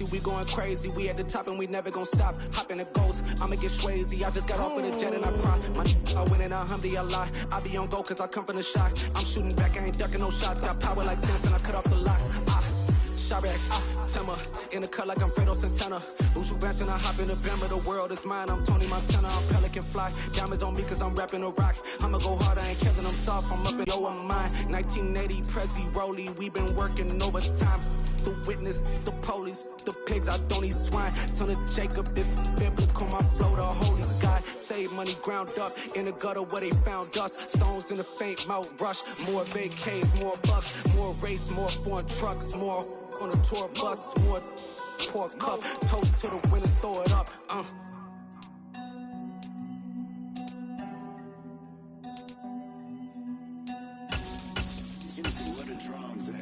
crazy, we going crazy. We at the top and we never gonna stop. Hop in the ghost, I'ma get Swayze. I just got off with a jet and I cry. My I win in a Humvee, I lie. I be on go cause I come from the shot. I'm shooting back, I ain't ducking no shots. Got power like Samson, I cut off the locks. Chirac, Timmer, in the cut like I'm Fredo Santana. Buju Banton, I hop in the Bama, the world is mine. I'm Tony Montana, I'm Pelican Fly. Diamonds on me cause I'm rapping a rock. I'ma go hard, I ain't killing them soft. I'm up in low on mine. 1980, Prezi, Rolly, we been working overtime. The witness, the police, the pigs, I don't eat swine. Son of Jacob, this biblical, my flow, the holy God. Save money ground up in the gutter where they found us. Stones in the faint mouth rush. More vacays, more bucks, more race, more foreign trucks, more on a tour bus, more pork cup. Toast to the winners, throw it up. Where the drums at?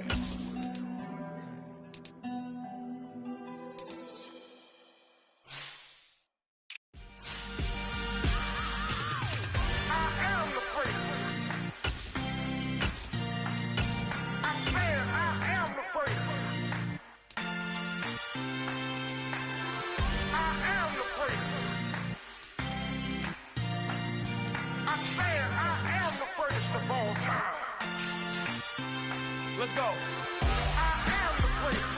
Let's go.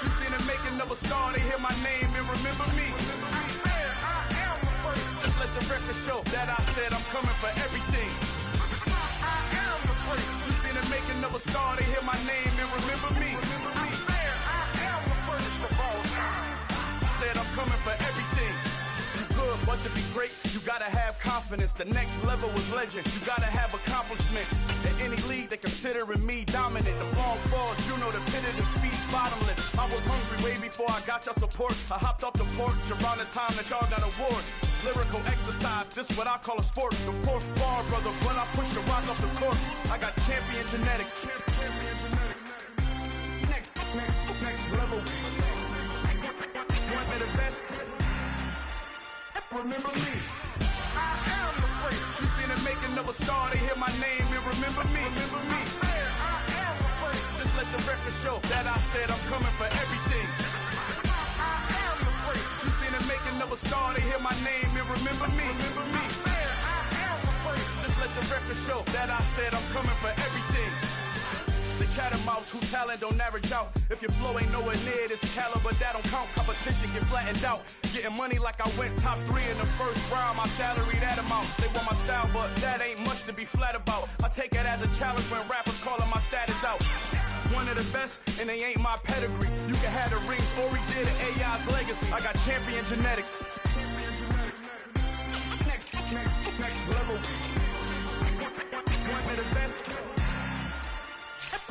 You seen it making of a star, they hear my name and remember me. Just let the record show that I said I'm coming for everything. You seen it making of a star, they hear my name and remember me. Said I'm coming for everything. You good, but to be great, you gotta have confidence. The next level was legend. You gotta have accomplishments. In any league, they considering me dominant. The long falls, you know the pit of defeat, bottomless. I was hungry way before I got your support. I hopped off the porch around the time that y'all got awards. Lyrical exercise, this what I call a sport. The fourth bar, brother, when I push the rock off the court. I got champion genetics. Next level. One of the best. Remember me. I am the great. You seen it making of a star, they hear my name and remember me. Remember me. I am the great. Just let the record show that I said I'm coming for everything. I am the great. You seen it making of a star, they hear my name and remember me. Remember me. I am the great. Just let the record show that I said I'm coming for everything. The chattermouths who talent don't average out. If your flow ain't nowhere near this caliber, that don't count. Competition get flattened out. Getting money like I went top 3 in the first round. My salary that amount. They want my style, but that ain't much to be flat about. I take it as a challenge when rappers calling my status out. One of the best, and they ain't my pedigree. You can have the rings, or we did AI's legacy. I got champion genetics. Next level. One of the best.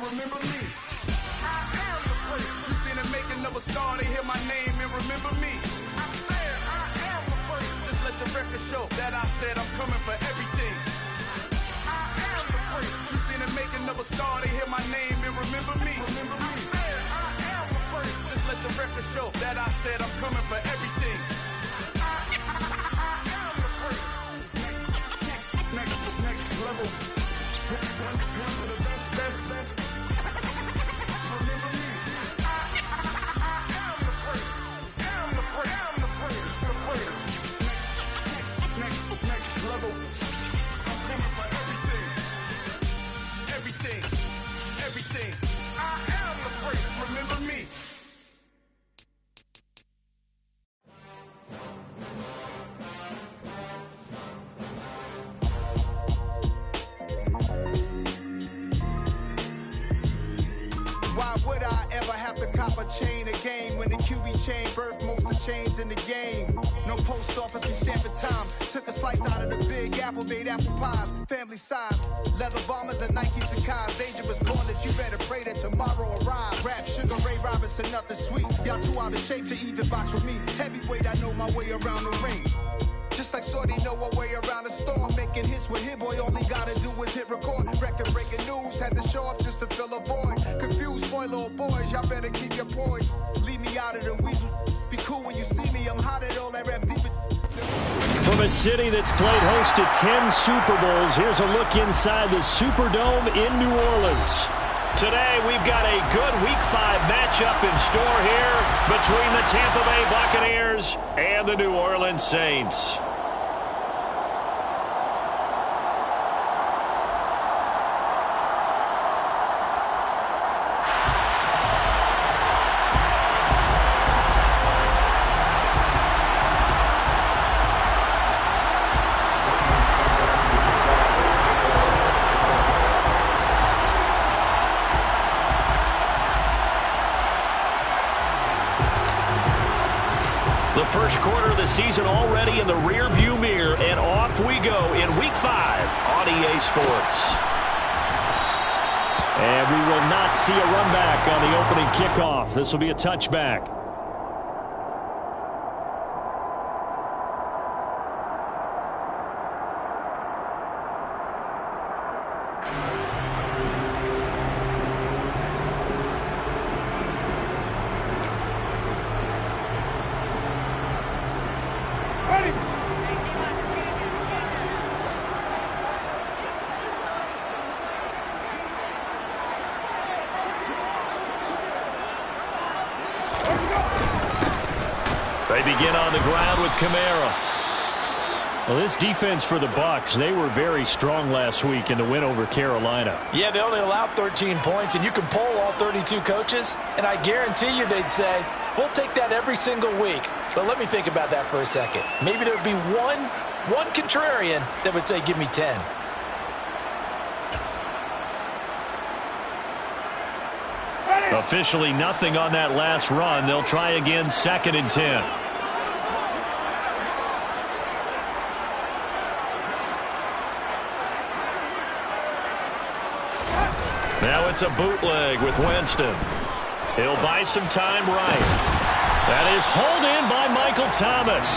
Remember me. I am the great. You seen it making of a star, they hear my name and remember me. I am the great. Just let the record show that I said I'm coming for everything. I am the great. You seen it making of a star, they hear my name and remember me. Remember me. I am the great. Just let the record show that I said I'm coming for everything. I am the great. Next level. One of the best. Everything. I am the great. Remember me. Why would I ever have to cop a chain again when the QB chain birthed most of chains in the game? No post office and stamping time. Took a slice out of the big apple, made apple pies, family size. Leather bombers and Nikes and Kais. Dangerous corn that you better pray that tomorrow arrives. Rap, Sugar Ray Robinson, nothing sweet. Y'all too out of shape to even box with me. Heavyweight, I know my way around the ring. Just like Shorty know her way around the storm. Making hits with Hit Boy, all he gotta do is hit record. Record breaking news, had to show up just to fill a void. Confused boy, little boys, y'all better keep your poise. Leave me out of the weasel. Be cool when you see me, I'm hot at all that rap deep. From a city that's played host to 10 Super Bowls, here's a look inside the Superdome in New Orleans. Today, we've got a good Week 5 matchup in store here between the Tampa Bay Buccaneers and the New Orleans Saints. The first quarter of the season already in the rear-view mirror, and off we go in Week 5 on EA Sports. And we will not see a run back on the opening kickoff. This will be a touchback. They begin on the ground with Kamara. Well, this defense for the Bucs, they were very strong last week in the win over Carolina. Yeah, they only allowed 13 points, and you can poll all 32 coaches, and I guarantee you they'd say, we'll take that every single week. But let me think about that for a second. Maybe there'd be one contrarian that would say, give me 10. Officially nothing on that last run. They'll try again, 2nd and 10. Now it's a bootleg with Winston. He'll buy some time right. That is hauled in by Michael Thomas.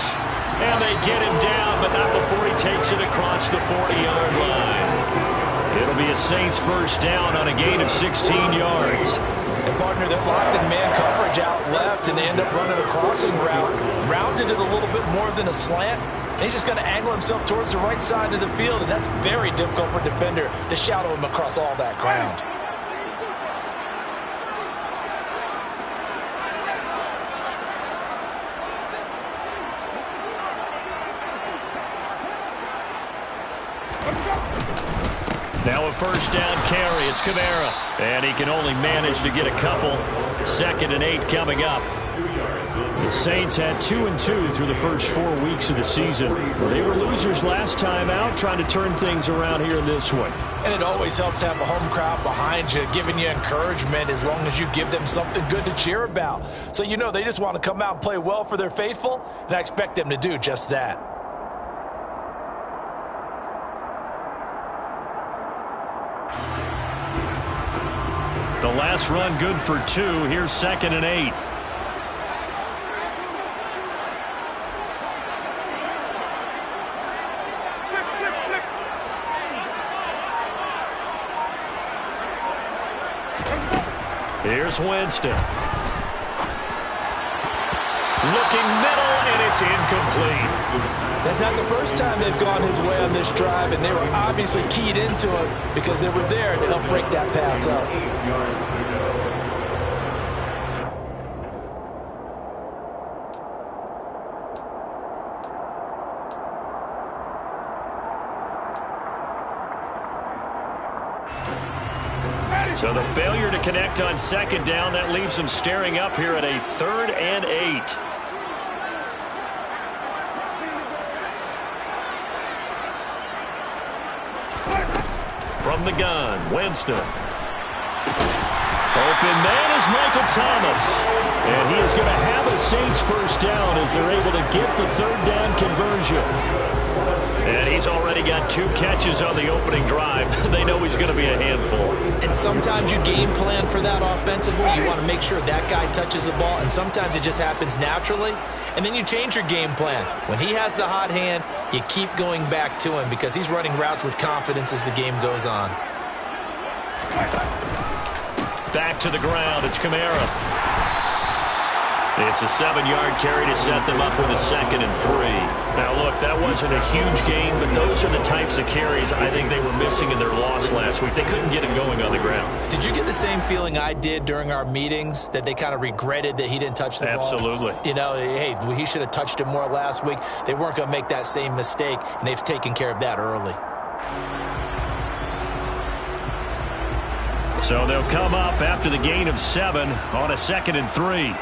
And they get him down, but not before he takes it across the 40-yard line. It'll be a Saints first down on a gain of 16 yards. And, partner, they're locked in man coverage out left, and they end up running a crossing route. Rounded it a little bit more than a slant. He's just going to angle himself towards the right side of the field, and that's very difficult for a defender to shadow him across all that ground. Now a first down carry. It's Kamara. And he can only manage to get a couple. 2nd and 8 coming up. The Saints had 2-2 through the first 4 weeks of the season. Well, they were losers last time out, trying to turn things around here in this one. And it always helps to have a home crowd behind you, giving you encouragement as long as you give them something good to cheer about. So you know they just want to come out and play well for their faithful, and I expect them to do just that. The last run good for 2. Here's 2nd and 8. Here's Winston. Looking middle, and it's incomplete. That's not the first time they've gone his way on this drive, and they were obviously keyed into it because they were there to help break that pass up. So the failure to connect on 2nd down, that leaves them staring up here at a 3rd and 8. From the gun, Winston. Open man is Michael Thomas. And he is going to have a Saints first down as they're able to get the 3rd down conversion. And he's already got 2 catches on the opening drive. They know he's going to be a handful. And sometimes you game plan for that offensively. You want to make sure that guy touches the ball, and sometimes it just happens naturally. And then you change your game plan. When he has the hot hand, you keep going back to him because he's running routes with confidence as the game goes on. Back to the ground. It's Kamara. It's a 7-yard carry to set them up with a 2nd and 3. Now, look, that wasn't a huge gain, but those are the types of carries I think they were missing in their loss last week. They couldn't get it going on the ground. Did you get the same feeling I did during our meetings, that they kind of regretted that he didn't touch the ball? Absolutely. You know, hey, he should have touched it more last week. They weren't going to make that same mistake, and they've taken care of that early. So they'll come up after the gain of 7 on a 2nd and 3.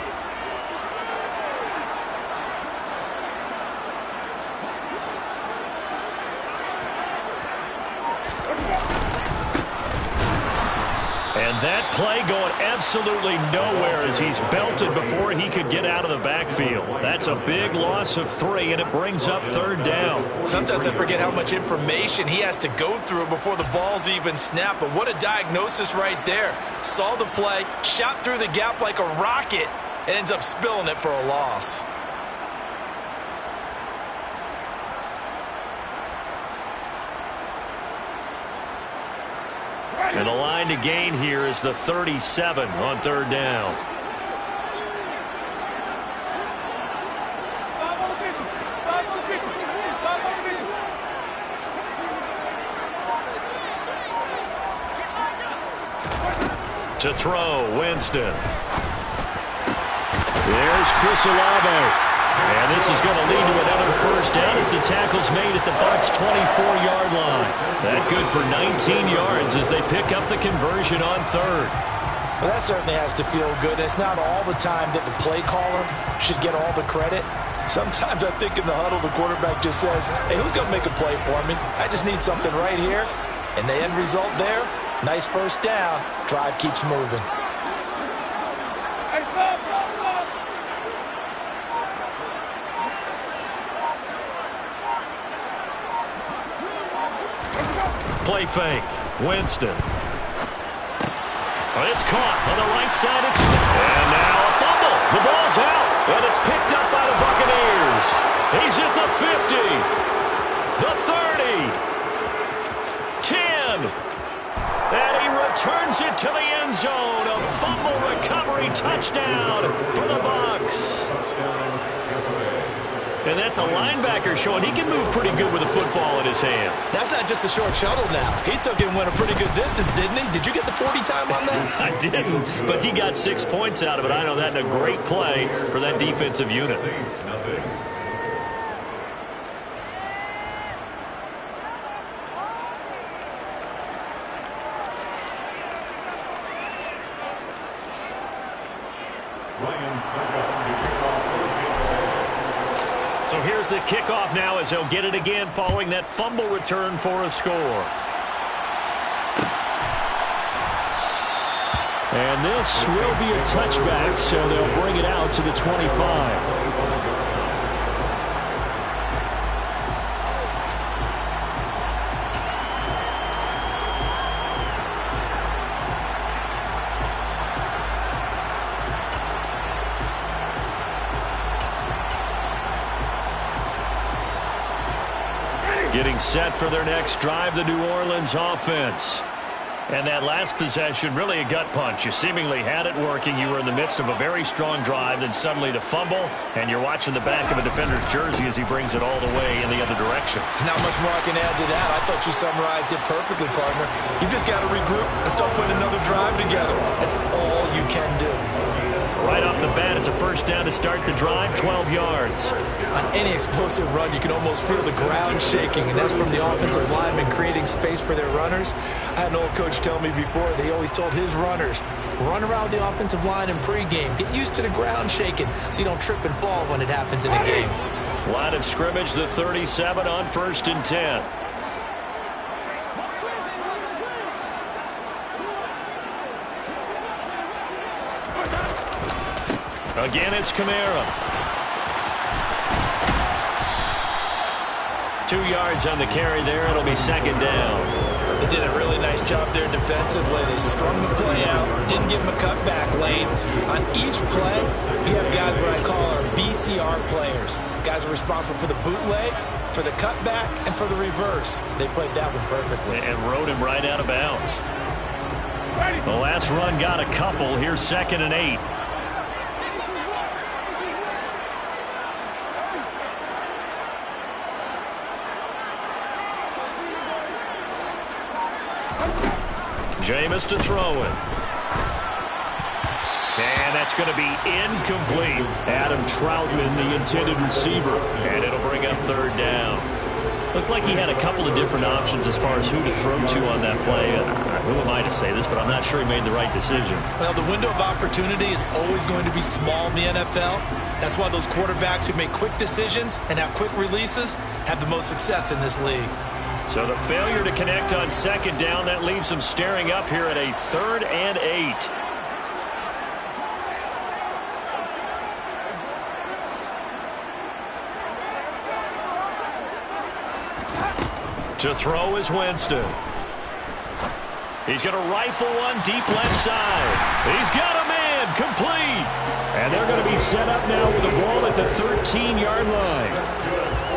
And that play going absolutely nowhere as he's belted before he could get out of the backfield. That's a big loss of 3, and it brings up 3rd down. Sometimes I forget how much information he has to go through before the ball's even snapped. But what a diagnosis right there. Saw the play, shot through the gap like a rocket, and ends up spilling it for a loss. And the line to gain here is the 37 on 3rd down. To throw, Winston. There's Chris Olave. And this is going to lead to another 1st down as the tackle's made at the Bucs' 24-yard line. That good for 19 yards as they pick up the conversion on 3rd. Well, that certainly has to feel good. It's not all the time that the play caller should get all the credit. Sometimes I think in the huddle, the quarterback just says, hey, who's going to make a play for me? I just need something right here. And the end result there, nice 1st down. Drive keeps moving. Play fake. Winston. Oh, it's caught on the right side. And now a fumble. The ball's out. And it's picked up by the Buccaneers. He's at the 50. The 30. 10. And he returns it to the end zone. A fumble recovery touchdown for the Bucs. And that's a linebacker showing he can move pretty good with a football in his hand. That's not just a short shuttle now. He took it and went a pretty good distance, didn't he? Did you get the 40 time on that? I didn't, but he got 6 points out of it. I know that in a great play for that defensive unit. So here's the kickoff now as he'll get it again following that fumble return for a score. And this will be a touchback, so they'll bring it out to the 25. Getting set for their next drive, the New Orleans offense. And that last possession, really a gut punch. You seemingly had it working. You were in the midst of a very strong drive, then suddenly the fumble, and you're watching the back of a defender's jersey as he brings it all the way in the other direction. There's not much more I can add to that. I thought you summarized it perfectly, partner. You just got to regroup and start putting another drive together. That's all you can do. Right off the bat, it's a 1st down to start the drive, 12 yards. On any explosive run, you can almost feel the ground shaking, and that's from the offensive linemen creating space for their runners. I had an old coach tell me before, they always told his runners, run around the offensive line in pregame. Get used to the ground shaking so you don't trip and fall when it happens in a game. Line of scrimmage, the 37 on 1st and 10. Again, it's Kamara. 2 yards on the carry there. It'll be 2nd down. They did a really nice job there defensively. They strung the play out, didn't give him a cutback lane. On each play, we have guys what I call our BCR players. Guys are responsible for the bootleg, for the cutback, and for the reverse. They played that one perfectly. And rode him right out of bounds. The last run got a couple. Here's 2nd and 8. Jameis to throw it. And that's going to be incomplete. Adam Troutman, the intended receiver. And it'll bring up third down. Looked like he had a couple of different options as far as who to throw to on that play. Who am I to say this, but I'm not sure he made the right decision. Well, the window of opportunity is always going to be small in the NFL. That's why those quarterbacks who make quick decisions and have quick releases have the most success in this league. So the failure to connect on second down, that leaves them staring up here at a 3rd and 8. To throw is Winston. He's going to rifle one deep left side. He's got a man, complete. And they're going to be set up now with the ball at the 13-yard line.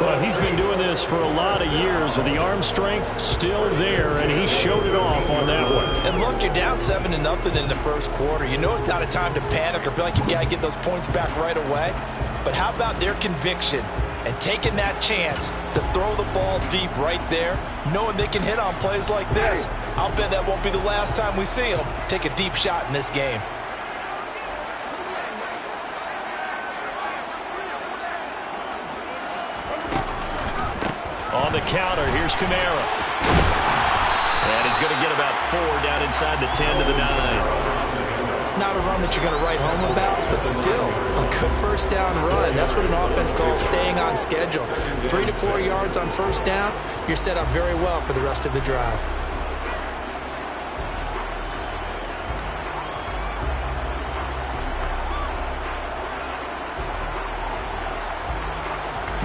Well, he's been doing this for a lot of years, with the arm strength still there, and he showed it off on that one. And look, you're down 7-0 in the first quarter. You know it's not a time to panic or feel like you got to get those points back right away. But how about their conviction and taking that chance to throw the ball deep right there, knowing they can hit on plays like this? I'll bet that won't be the last time we see them take a deep shot in this game. On the counter, here's Kamara. And he's going to get about 4 down inside the 10 to the 9. Not a run that you're going to write home about, but still a good first down run. That's what an offense calls staying on schedule. 3 to 4 yards on first down, you're set up very well for the rest of the drive.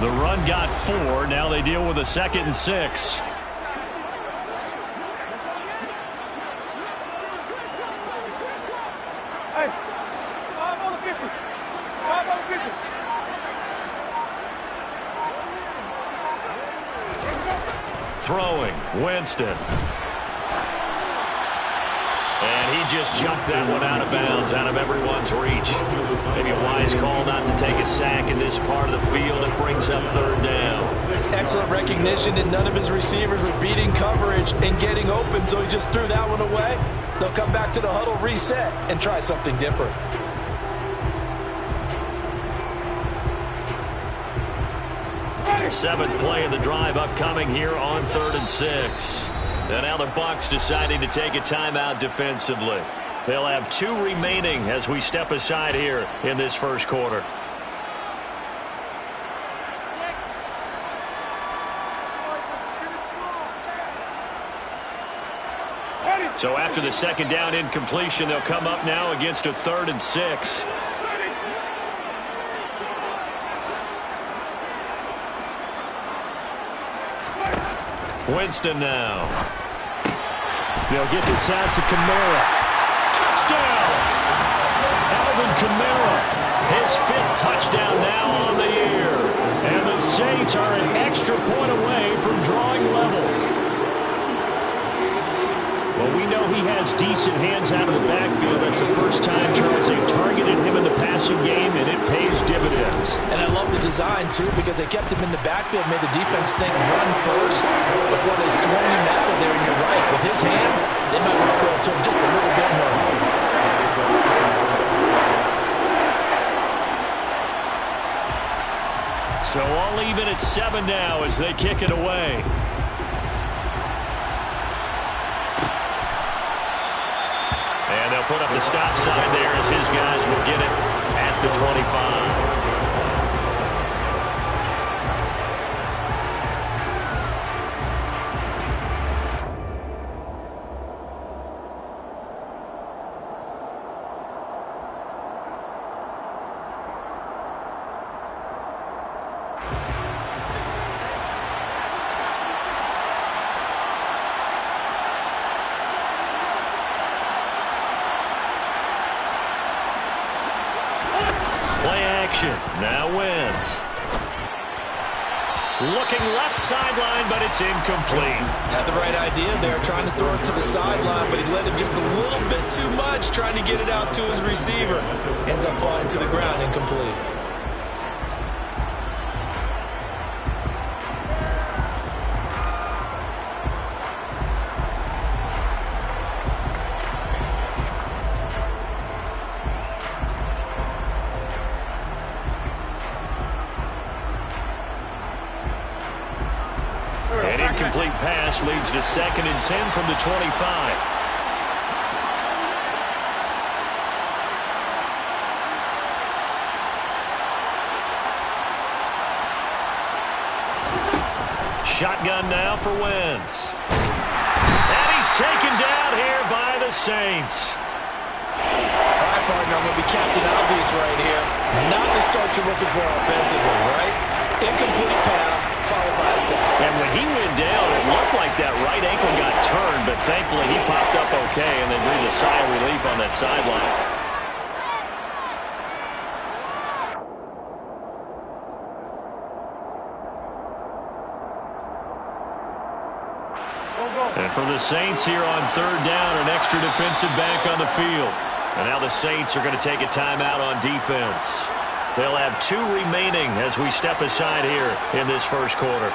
The run got 4. Now they deal with a 2nd and 6. Throwing, Winston. And he just chucked that one out of bounds, out of everyone's reach. Maybe a wise call not to take a sack in this part of the field. It brings up 3rd down. Excellent recognition that none of his receivers were beating coverage and getting open, so he just threw that one away. They'll come back to the huddle, reset, and try something different. Seventh play of the drive upcoming here on 3rd and 6. And now the Bucs deciding to take a timeout defensively. They'll have 2 remaining as we step aside here in this first quarter. So after the 2nd down incompletion, they'll come up now against a 3rd and 6. Winston now. They'll get this out to Kamara. Touchdown! Alvin Kamara, his 5th touchdown now on the year. And the Saints are an extra point away from drawing level. Well, we know he has decent hands out of the backfield. That's the first time, Charles, they've targeted him in the passing game, and it pays dividends. And I love the design, too, because they kept him in the backfield, made the defense think run first before they swung him out of there, and you're right. With his hands, they might want to throw it to him just a little bit more. So all even at 7 now as they kick it away. And they'll put up the stop sign there as his guys will get it at the 25. Now wins. Looking left sideline, but it's incomplete. Had the right idea there, trying to throw it to the sideline, but he led him just a little bit too much, trying to get it out to his receiver. Ends up falling to the ground, incomplete. incomplete pass leads to 2nd and 10 from the 25. Shotgun now for Wentz. And he's taken down here by the Saints. All right, partner, I'm going to be Captain Obvious right here. Not the start you're looking for offensively, right? Incomplete pass, followed by a sack. And when he went down, it looked like that right ankle got turned, but thankfully he popped up okay, and they breathed a sigh of relief on that sideline. And for the Saints here on 3rd down, an extra defensive back on the field. And now the Saints are going to take a timeout on defense. They'll have 2 remaining as we step aside here in this first quarter.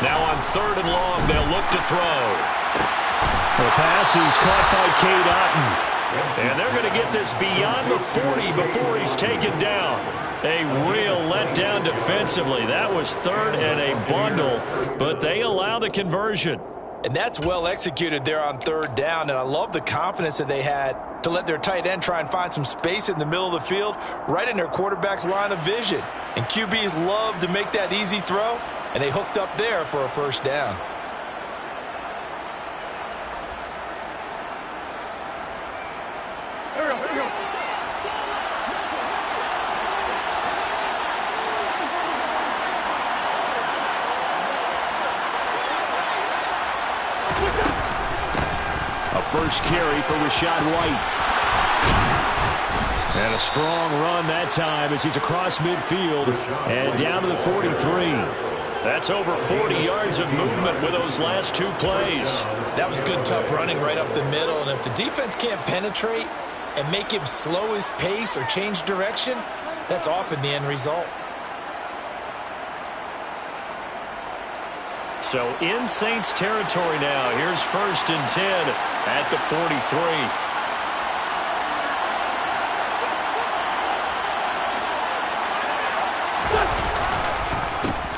Now on 3rd and long, they'll look to throw. The pass is caught by Cade Otton. And they're going to get this beyond the 40 before he's taken down. A real letdown defensively. That was 3rd and a bundle, but they allow the conversion. And that's well executed there on 3rd down, and I love the confidence that they had to let their tight end try and find some space in the middle of the field, right in their quarterback's line of vision. And QBs love to make that easy throw, and they hooked up there for a 1st down. A first carry for Rachaad White. And a strong run that time as he's across midfield and down to the 43. That's over 40 yards of movement with those last 2 plays. That was good, tough running right up the middle. And if the defense can't penetrate and make him slow his pace or change direction, that's often the end result. So in Saints territory now. Here's 1st and 10 at the 43.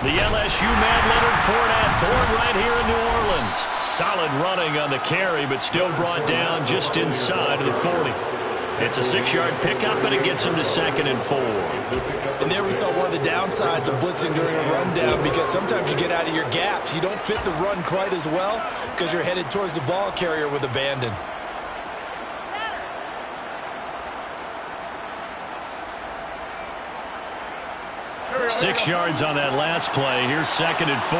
The LSU man, Leonard Fournette, born right here in New Orleans. Solid running on the carry, but still brought down just inside of the 40. It's a 6-yard pickup, and it gets him to 2nd and 4. And there we saw one of the downsides of blitzing during a rundown, because sometimes you get out of your gaps. You don't fit the run quite as well because you're headed towards the ball carrier with abandon. Six yards on that last play. Here's 2nd and 4.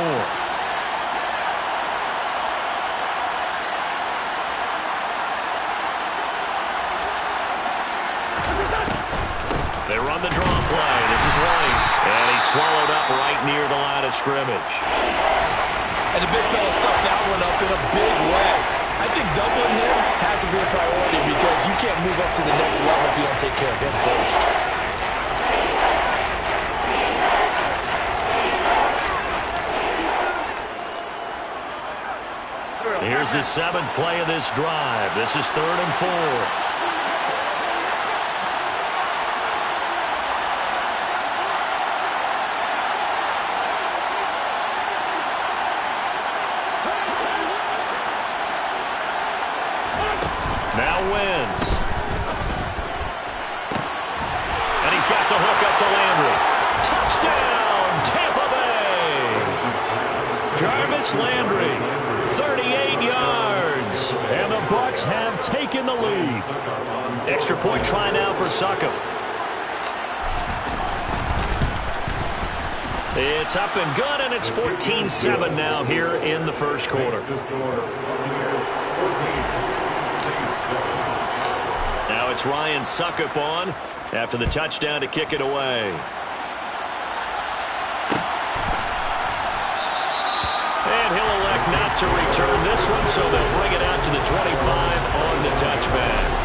They run the draw play. This is White. And he's swallowed up right near the line of scrimmage. And the big fella stuffed that one up in a big way. I think doubling him has to be a priority, because you can't move up to the next level if you don't take care of him first. Here's the 7th play of this drive. This is 3rd and 4. Now Wentz. And he's got the hook up to Landry. Touchdown, Tampa Bay! Jarvis Landry. 38 yards, and the Bucs have taken the lead. Extra point try now for Succop. It's up and good, and it's 14-7 now here in the first quarter. Now it's Ryan Succop on after the touchdown to kick it away. And he'll elect not to return this one, so they'll bring it out to the 25 on the touchback.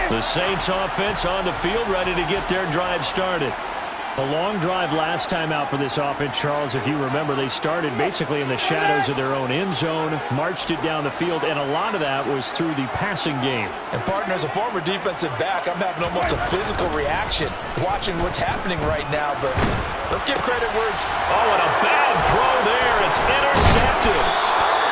The Saints offense on the field, ready to get their drive started. A long drive last time out for this offense, Charles. If you remember, they started basically in the shadows of their own end zone, marched it down the field, and a lot of that was through the passing game. And, partner, as a former defensive back, I'm having almost a physical reaction watching what's happening right now, but let's give credit where it's... Oh, and a bad throw there. It's intercepted.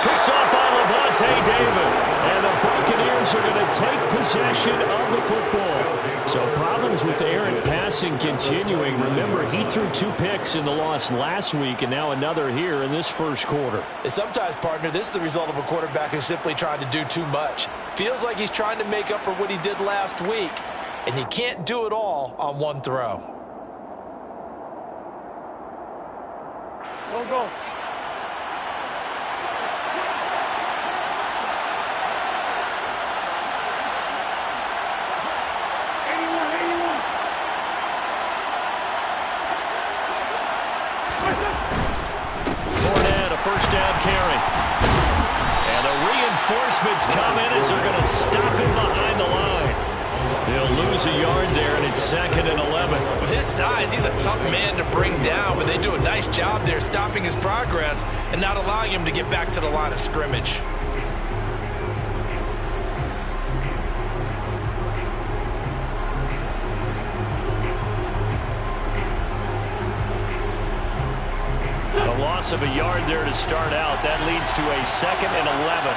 Picked off by Levante David. And the Buccaneers are going to take possession of the football. So problems with errant passing continuing. Remember, he threw 2 picks in the loss last week, and now another here in this first quarter. And sometimes, partner, this is the result of a quarterback who's simply trying to do too much. Feels like he's trying to make up for what he did last week, and you can't do it all on one throw. Go. First down carry. And the reinforcements come in as they're going to stop him behind the line. They'll lose a yard there, and it's 2nd and 11. With his size, he's a tough man to bring down, but they do a nice job there stopping his progress and not allowing him to get back to the line of scrimmage. Loss of a yard there to start out. That leads to a 2nd and 11.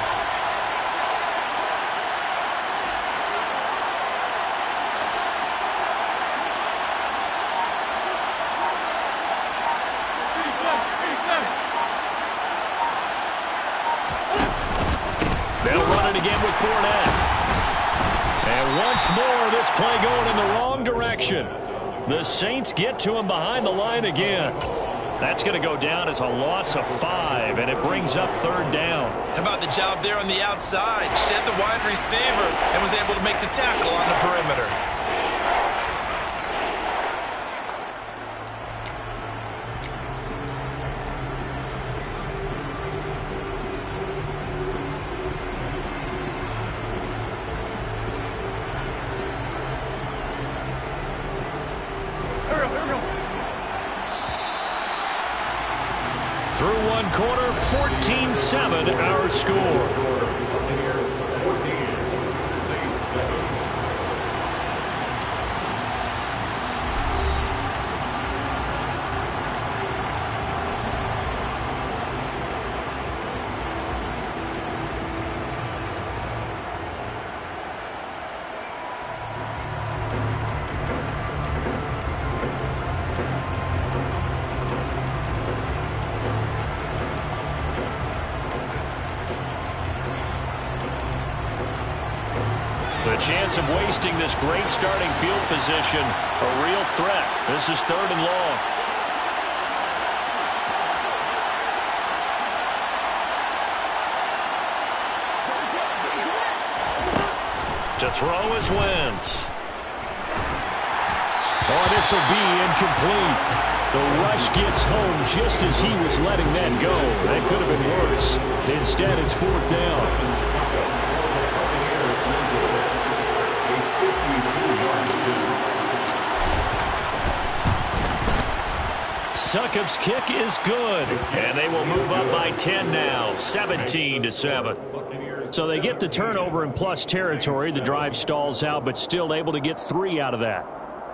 They'll run it again with Fournette. And once more, this play going in the wrong direction. The Saints get to him behind the line again. That's going to go down as a loss of 5, and it brings up 3rd down. How about the job there on the outside? Shed the wide receiver and was able to make the tackle on the perimeter. Through one quarter, 14-7 our score. Buccaneers 14, Saints 7. The chance of wasting this great starting field position, a real threat. This is 3rd and long. To throw is Wentz. Oh, this will be incomplete. The rush gets home just as he was letting that go. That could have been worse. Instead, it's 4th down. Succop's kick is good, and they will move up by 10 now, 17-7. So they get the turnover in plus territory. The drive stalls out, but still able to get 3 out of that.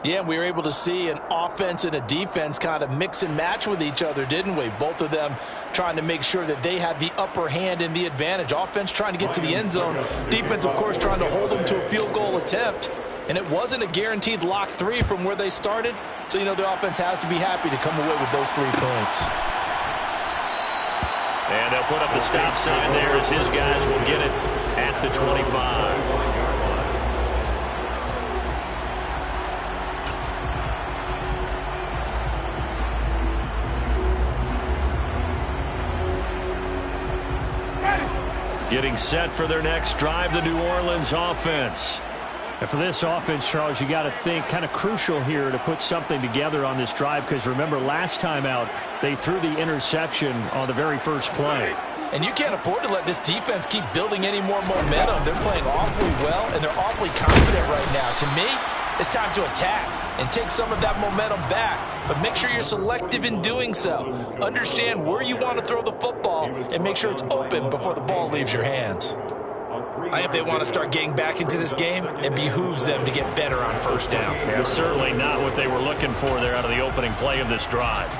Yeah, we were able to see an offense and a defense kind of mix and match with each other, didn't we? Both of them trying to make sure that they have the upper hand and the advantage. Offense trying to get to the end zone. Defense, of course, trying to hold them to a field goal attempt. And it wasn't a guaranteed lock 3 from where they started. So, you know, the offense has to be happy to come away with those 3 points. And they'll put up the stop sign there as his guys will get it at the 25. Getting set for their next drive, the New Orleans offense. And for this offense, Charles, you got to think kind of crucial here to put something together on this drive, because remember last time out they threw the interception on the very first play. And you can't afford to let this defense keep building any more momentum. They're playing awfully well, and they're awfully confident right now. To me, it's time to attack and take some of that momentum back. But make sure you're selective in doing so. Understand where you want to throw the football and make sure it's open before the ball leaves your hands. If they want to start getting back into this game, it behooves them to get better on first down. Yeah, certainly not what they were looking for there out of the opening play of this drive.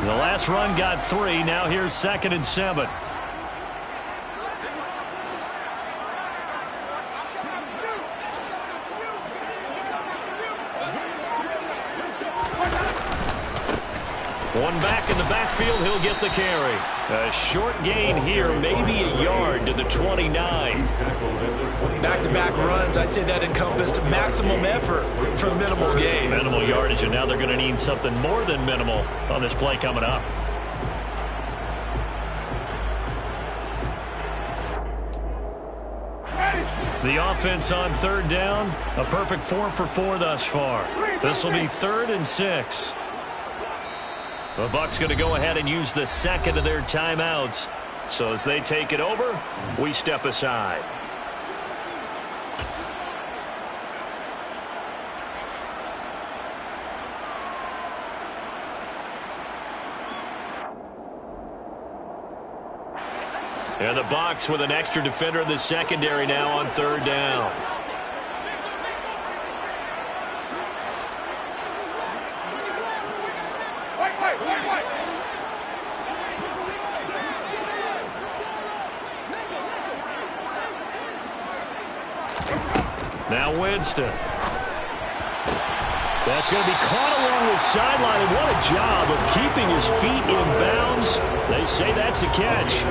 The last run got 3. Now here's 2nd and 7. One back in the backfield, he'll get the carry. A short gain here, maybe a yard to the 29. Back-to-back runs, I'd say that encompassed maximum effort for minimal gain. Minimal yardage, and now they're going to need something more than minimal on this play coming up. The offense on 3rd down, a perfect 4 for 4 thus far. This will be 3rd and 6. The Bucs going to go ahead and use the second of their timeouts. So as they take it over, we step aside. And the Bucs with an extra defender in the secondary now on 3rd down. Now Winston. That's going to be caught along the sideline, and what a job of keeping his feet in bounds. They say that's a catch.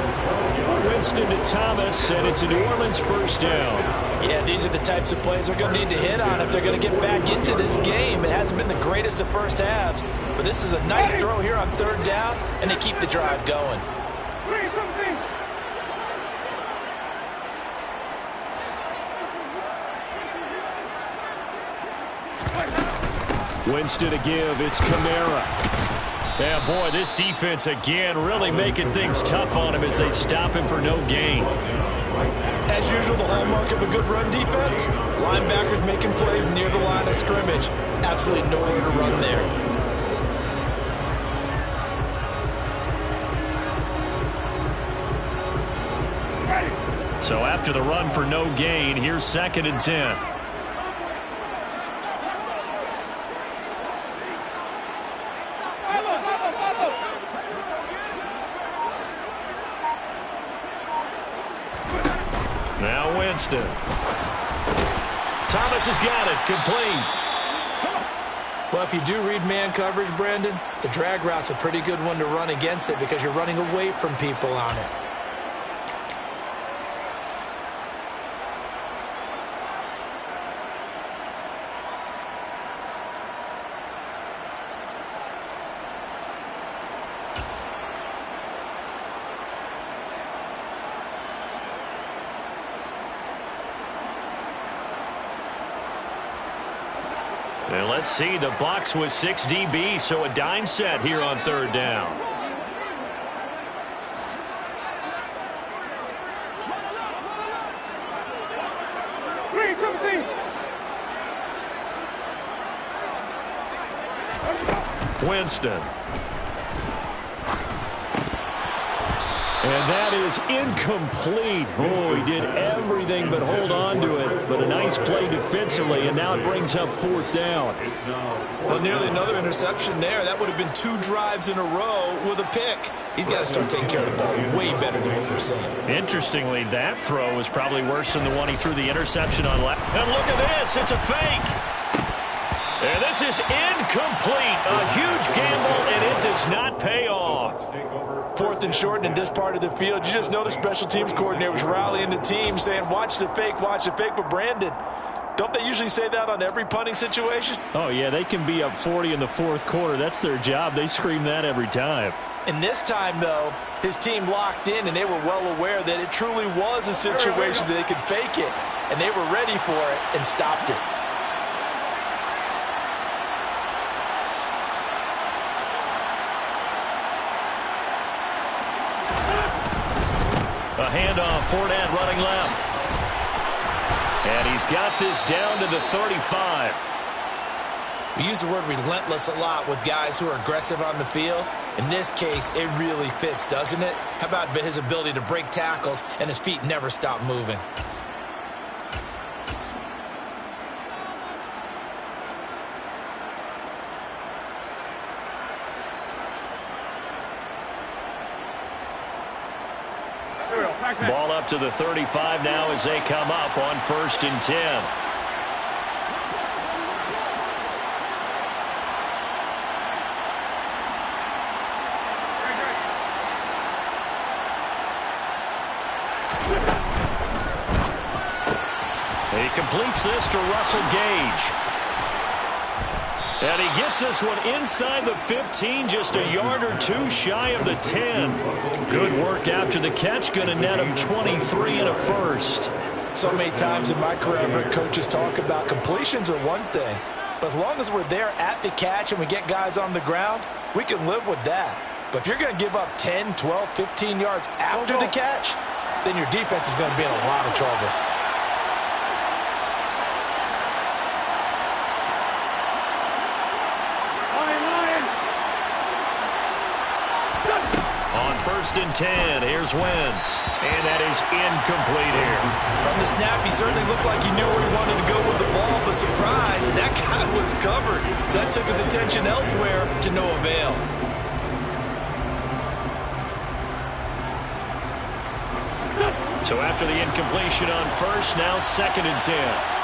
Winston to Thomas, and it's a New Orleans first down. Yeah, these are the types of plays they're going to need to hit on if they're going to get back into this game. It hasn't been the greatest of first halves, but this is a nice throw here on 3rd down, and they keep the drive going. Winston to give. It's Kamara. Yeah, boy, this defense again really making things tough on him as they stop him for no gain. As usual, the hallmark of a good run defense, linebackers making plays near the line of scrimmage. Absolutely nowhere to run there. So after the run for no gain, here's 2nd and 10. Now Winston. Thomas has got it. Complete. Well, if you do read man coverage, Brandon, the drag route's a pretty good one to run against it because you're running away from people on it. And let's see, the Bucs with 6 DBs, so a dime set here on 3rd down. Winston. And that is incomplete. Oh, he did everything but hold on to it. But a nice play defensively, and now it brings up 4th down. Well, nearly another interception there. That would have been 2 drives in a row with a pick. He's got to start taking care of the ball way better than what we're saying. Interestingly, that throw was probably worse than the one he threw the interception on last. And look at this. It's a fake. And this is incomplete. A huge gamble, and it does not pay off. 4th and short in this part of the field. You just know the special teams coordinator was rallying the team saying, watch the fake, watch the fake. But Brandon, don't they usually say that on every punting situation? Oh, yeah, they can be up 40 in the 4th quarter. That's their job. They scream that every time. And this time, though, his team locked in, and they were well aware that it truly was a situation that they could fake it, and they were ready for it and stopped it. A handoff, Fournette running left. And he's got this down to the 35. We use the word relentless a lot with guys who are aggressive on the field. In this case, it really fits, doesn't it? How about his ability to break tackles and his feet never stop moving? Ball up to the 35 now as they come up on 1st and 10. He completes this to Russell Gage. And he gets this one inside the 15, just a yard or two shy of the 10. Good work after the catch, going to net him 23 and a first. So many times in my career, I've heard coaches talk about completions are one thing, but as long as we're there at the catch and we get guys on the ground, we can live with that. But if you're going to give up 10, 12, 15 yards after the catch, then your defense is going to be in a lot of trouble. On 1st and 10, here's Wentz. And that is incomplete here. From the snap, he certainly looked like he knew where he wanted to go with the ball, but surprise, that guy was covered. So that took his attention elsewhere to no avail. So after the incompletion on 1st, now 2nd and 10.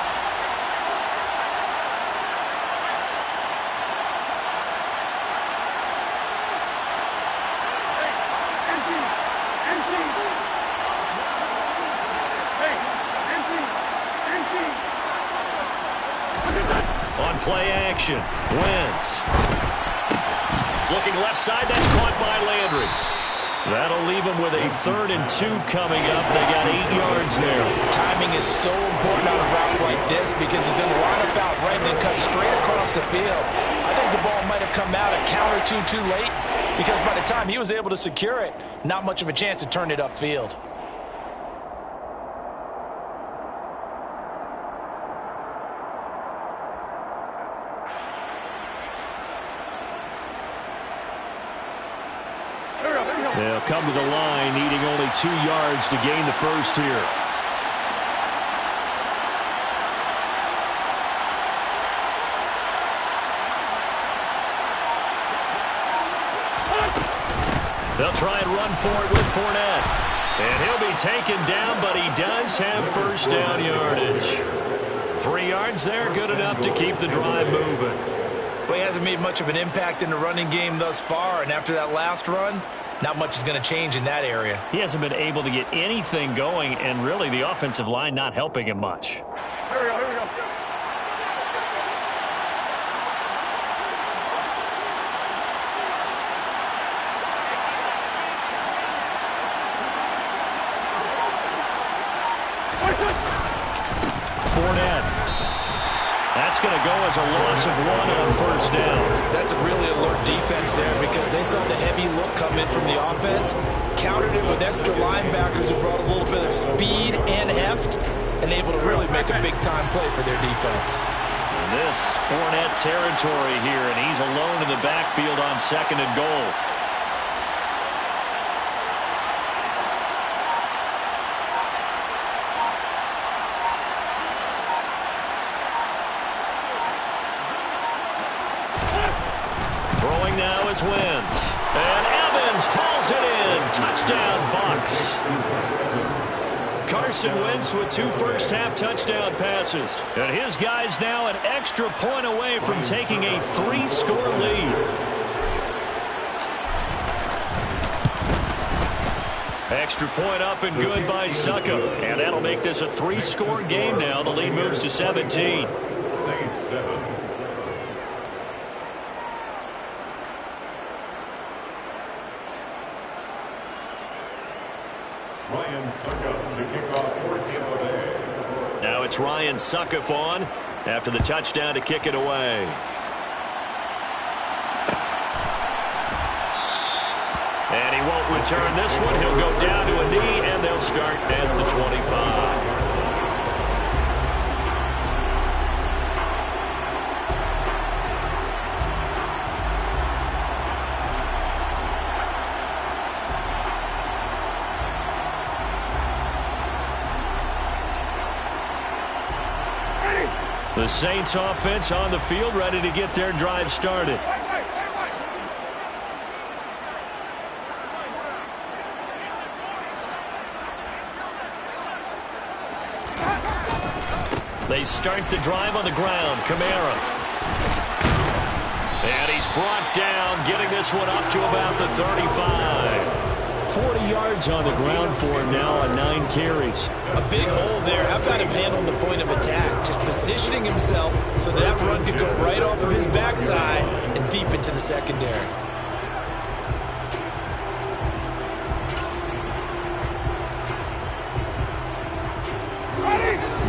On play action, Wentz. Looking left side, that's caught by Landry. That'll leave him with a 3rd and 2 coming up. They got 8 yards there. Timing is so important on a route like this because he's going to line up out right and then cut straight across the field. I think the ball might have come out a count or two too late because by the time he was able to secure it, not much of a chance to turn it upfield. They'll come to the line, needing only 2 yards to gain the first here. They'll try and run for it with Fournette. And he'll be taken down, but he does have first down yardage. 3 yards there, good enough to keep the drive moving. Well, he hasn't made much of an impact in the running game thus far, and after that last run, not much is going to change in that area. He hasn't been able to get anything going, and really the offensive line not helping him much. Here we go, here we go. Fournette. That's going to go as a loss of 1 on first down. That's a really alert defense there because they saw the heavy look come in from the offense, countered it with extra linebackers who brought a little bit of speed and heft, and able to really make a big-time play for their defense. And this Fournette territory here, and he's alone in the backfield on 2nd and goal. Throwing now is Wentz. And Evans hauls it in. Touchdown, Bucs. Carson Wentz with 2 first-half touchdown passes. And his guys now an extra point away from taking a 3-score lead. Extra point up and good by Suckup. And that'll make this a 3-score game now. The lead moves to 17. Saints 7. Suckup to kick off for Tampa Bay. Now it's Ryan Suckup on after the touchdown to kick it away. And he won't return this one. He'll go down to a knee, and they'll start at the 25. The Saints offense on the field, ready to get their drive started. They start the drive on the ground. Kamara. And he's brought down, getting this one up to about the 35. 40 yards on the ground for him now on 9 carries. A big hole there. How about him handling the point of attack? Just positioning himself so that run could go right off of his backside and deep into the secondary.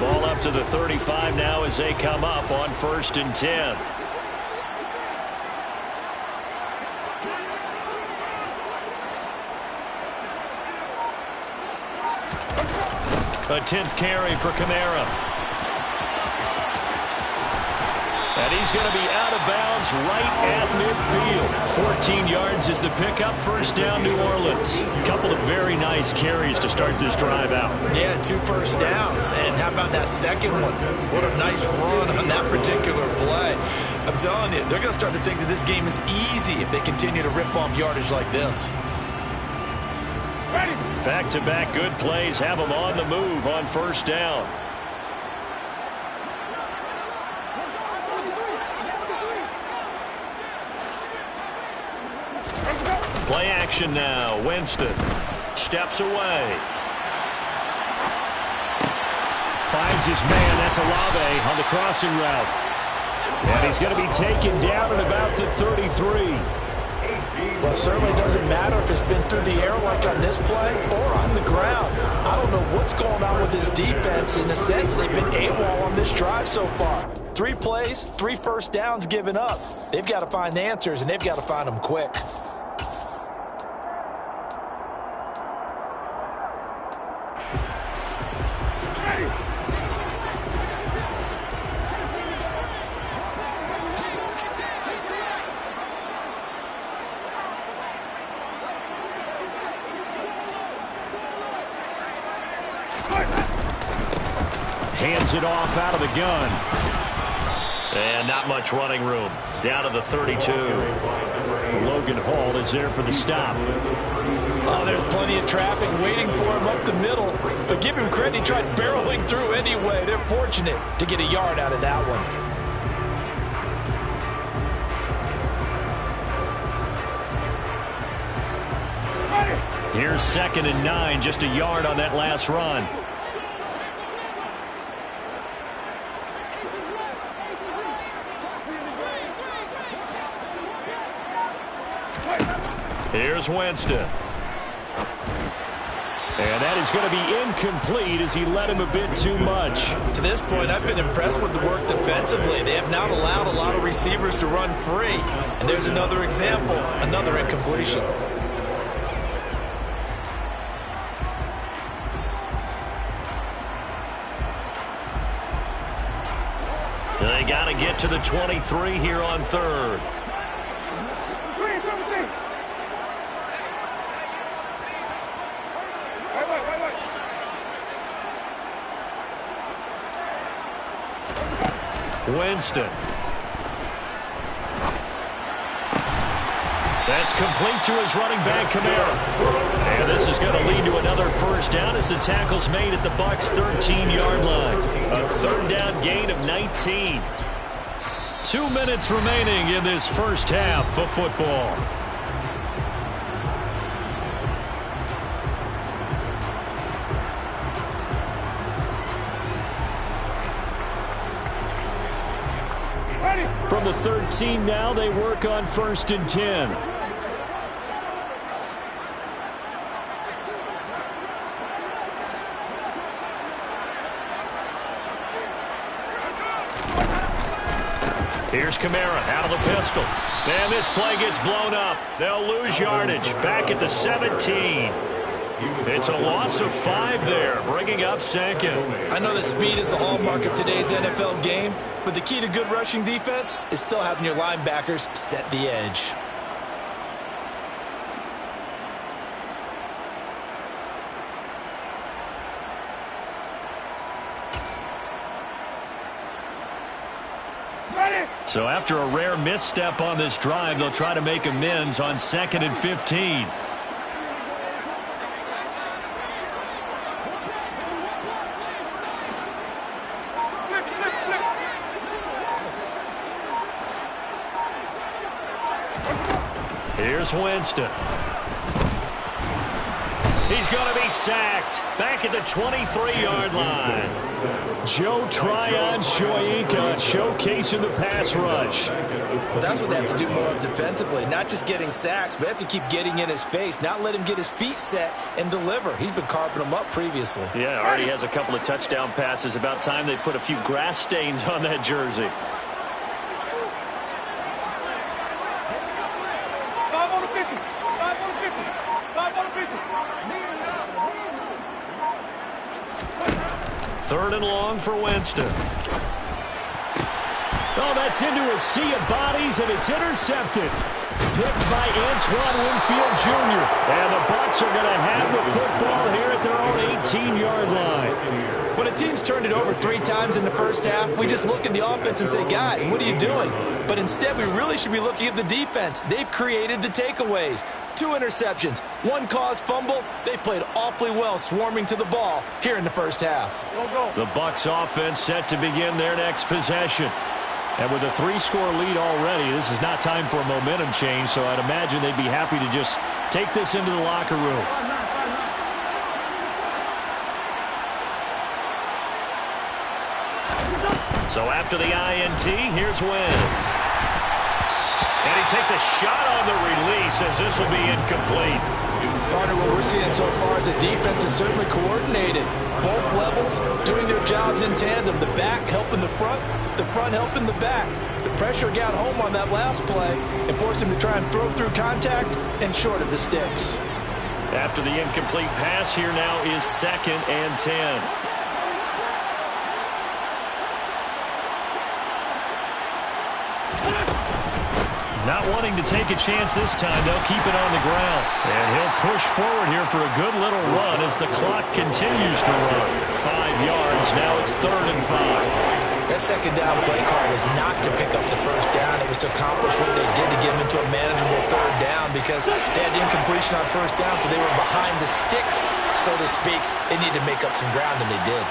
Ball up to the 35 now as they come up on 1st and 10. A 10th carry for Kamara. And he's going to be out of bounds right at midfield. 14 yards is the pickup. 1st down, New Orleans. A couple of very nice carries to start this drive out. Yeah, 2 first downs. And how about that second one? What a nice run on that particular play. I'm telling you, they're going to start to think that this game is easy if they continue to rip off yardage like this. Back-to-back good plays have them on the move on 1st down. Play action now. Winston steps away. Finds his man. That's Olave on the crossing route. And he's going to be taken down at about the 33. Well, it certainly doesn't matter if it's been through the air like on this play or on the ground. I don't know what's going on with his defense. In a sense, they've been AWOL on this drive so far. 3 plays, 3 first downs given up. They've got to find answers, and they've got to find them quick. Hands it off out of the gun. And not much running room. Down to the 32. Logan Hall is there for the stop. Oh, there's plenty of traffic waiting for him up the middle. But give him credit, he tried barreling through anyway. They're fortunate to get a yard out of that one. Here's 2nd and 9, just a yard on that last run. Here's Winston. And that is going to be incomplete as he led him a bit too much. To this point, I've been impressed with the work defensively. They have not allowed a lot of receivers to run free. And there's another example, another incompletion. They got to get to the 23 here on 3rd. Winston. That's complete to his running back, Kamara. And this is going to lead to another 1st down as the tackle's made at the Bucs' 13-yard line. A 3rd down gain of 19. 2 minutes remaining in this 1st half of football. From the 13 now, they work on 1st and 10. Here's Kamara out of the pistol. And this play gets blown up. They'll lose yardage. Back at the 17. It's a loss of 5 there, bringing up second. I know that speed is the hallmark of today's NFL game, but the key to good rushing defense is still having your linebackers set the edge. So after a rare misstep on this drive, they'll try to make amends on 2nd and 15. Here's Winston. He's going to be sacked back at the 23-yard line. Joe Tryon-Shoyinka showcasing the pass rush. Well, that's what they have to do more of defensively, not just getting sacks, but they have to keep getting in his face, not let him get his feet set and deliver. He's been carving them up previously. Yeah, already has a couple of touchdown passes. About time they put a few grass stains on that jersey. Third and long for Winston. Oh, that's into a sea of bodies, and it's intercepted. Picked by Antoine Winfield Jr. And the Bucs are going to have the football here at their own 18-yard line. When a team's turned it over 3 times in the first half, we just look at the offense and say, guys, what are you doing? But instead, we really should be looking at the defense. They've created the takeaways. 2 interceptions, 1 caused fumble. They played awfully well swarming to the ball here in the first half. The Bucs offense set to begin their next possession. And with a 3-score lead already, this is not time for a momentum change, so I'd imagine they'd be happy to just take this into the locker room. So after the INT, here's Wentz. And he takes a shot on the release as this will be incomplete. Partner, what we're seeing so far is the defense is certainly coordinated. Both levels doing their jobs in tandem. The back helping the front helping the back. The pressure got home on that last play and forced him to try and throw through contact and short of the sticks. After the incomplete pass, here now is 2nd and 10. Not wanting to take a chance this time, they'll keep it on the ground. And he'll push forward here for a good little run as the clock continues to run. 5 yards, now it's 3rd and 5. That second down play call was not to pick up the first down. It was to accomplish what they did to get them into a manageable 3rd down because they had incompletion on first down, so they were behind the sticks, so to speak. They needed to make up some ground, and they did.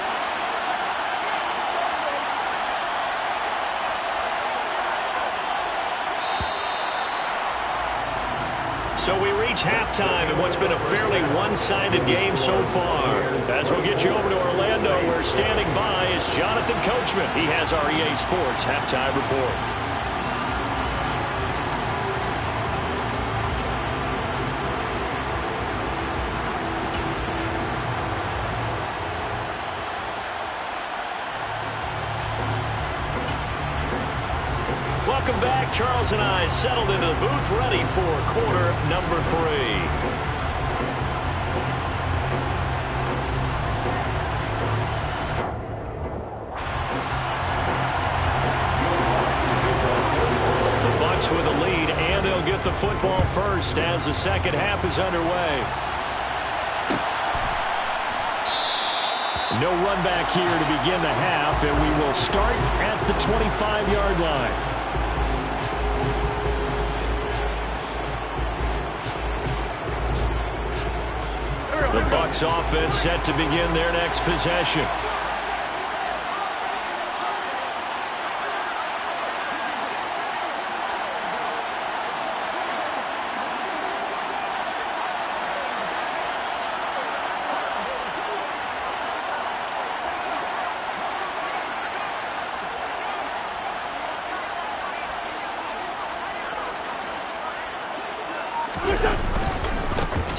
So we reach halftime in what's been a fairly one-sided game so far. As we'll get you over to Orlando, where standing by is Jonathan Coachman. He has our EA Sports halftime report. Welcome back. Charles and I settled into the booth, ready for quarter number 3. The Bucs with a lead, and they'll get the football first as the second half is underway. No run back here to begin the half, and we will start at the 25-yard line. The Bucs offense set to begin their next possession.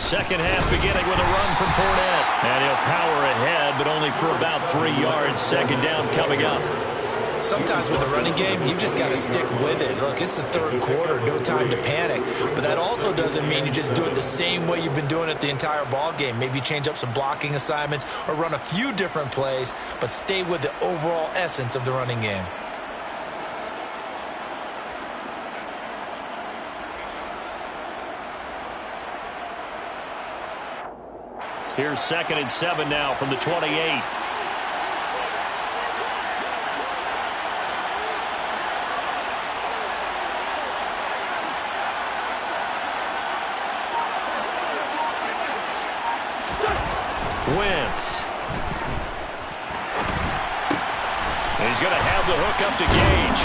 Second half beginning with a run from Fournette. And he'll power ahead, but only for about 3 yards. Second down coming up. Sometimes with the running game, you've just got to stick with it. Look, it's the third quarter, no time to panic. But that also doesn't mean you just do it the same way you've been doing it the entire ball game. Maybe change up some blocking assignments or run a few different plays, but stay with the overall essence of the running game. Here's 2nd and 7 now from the 28. Wentz. He's going to have the hook up to Gage.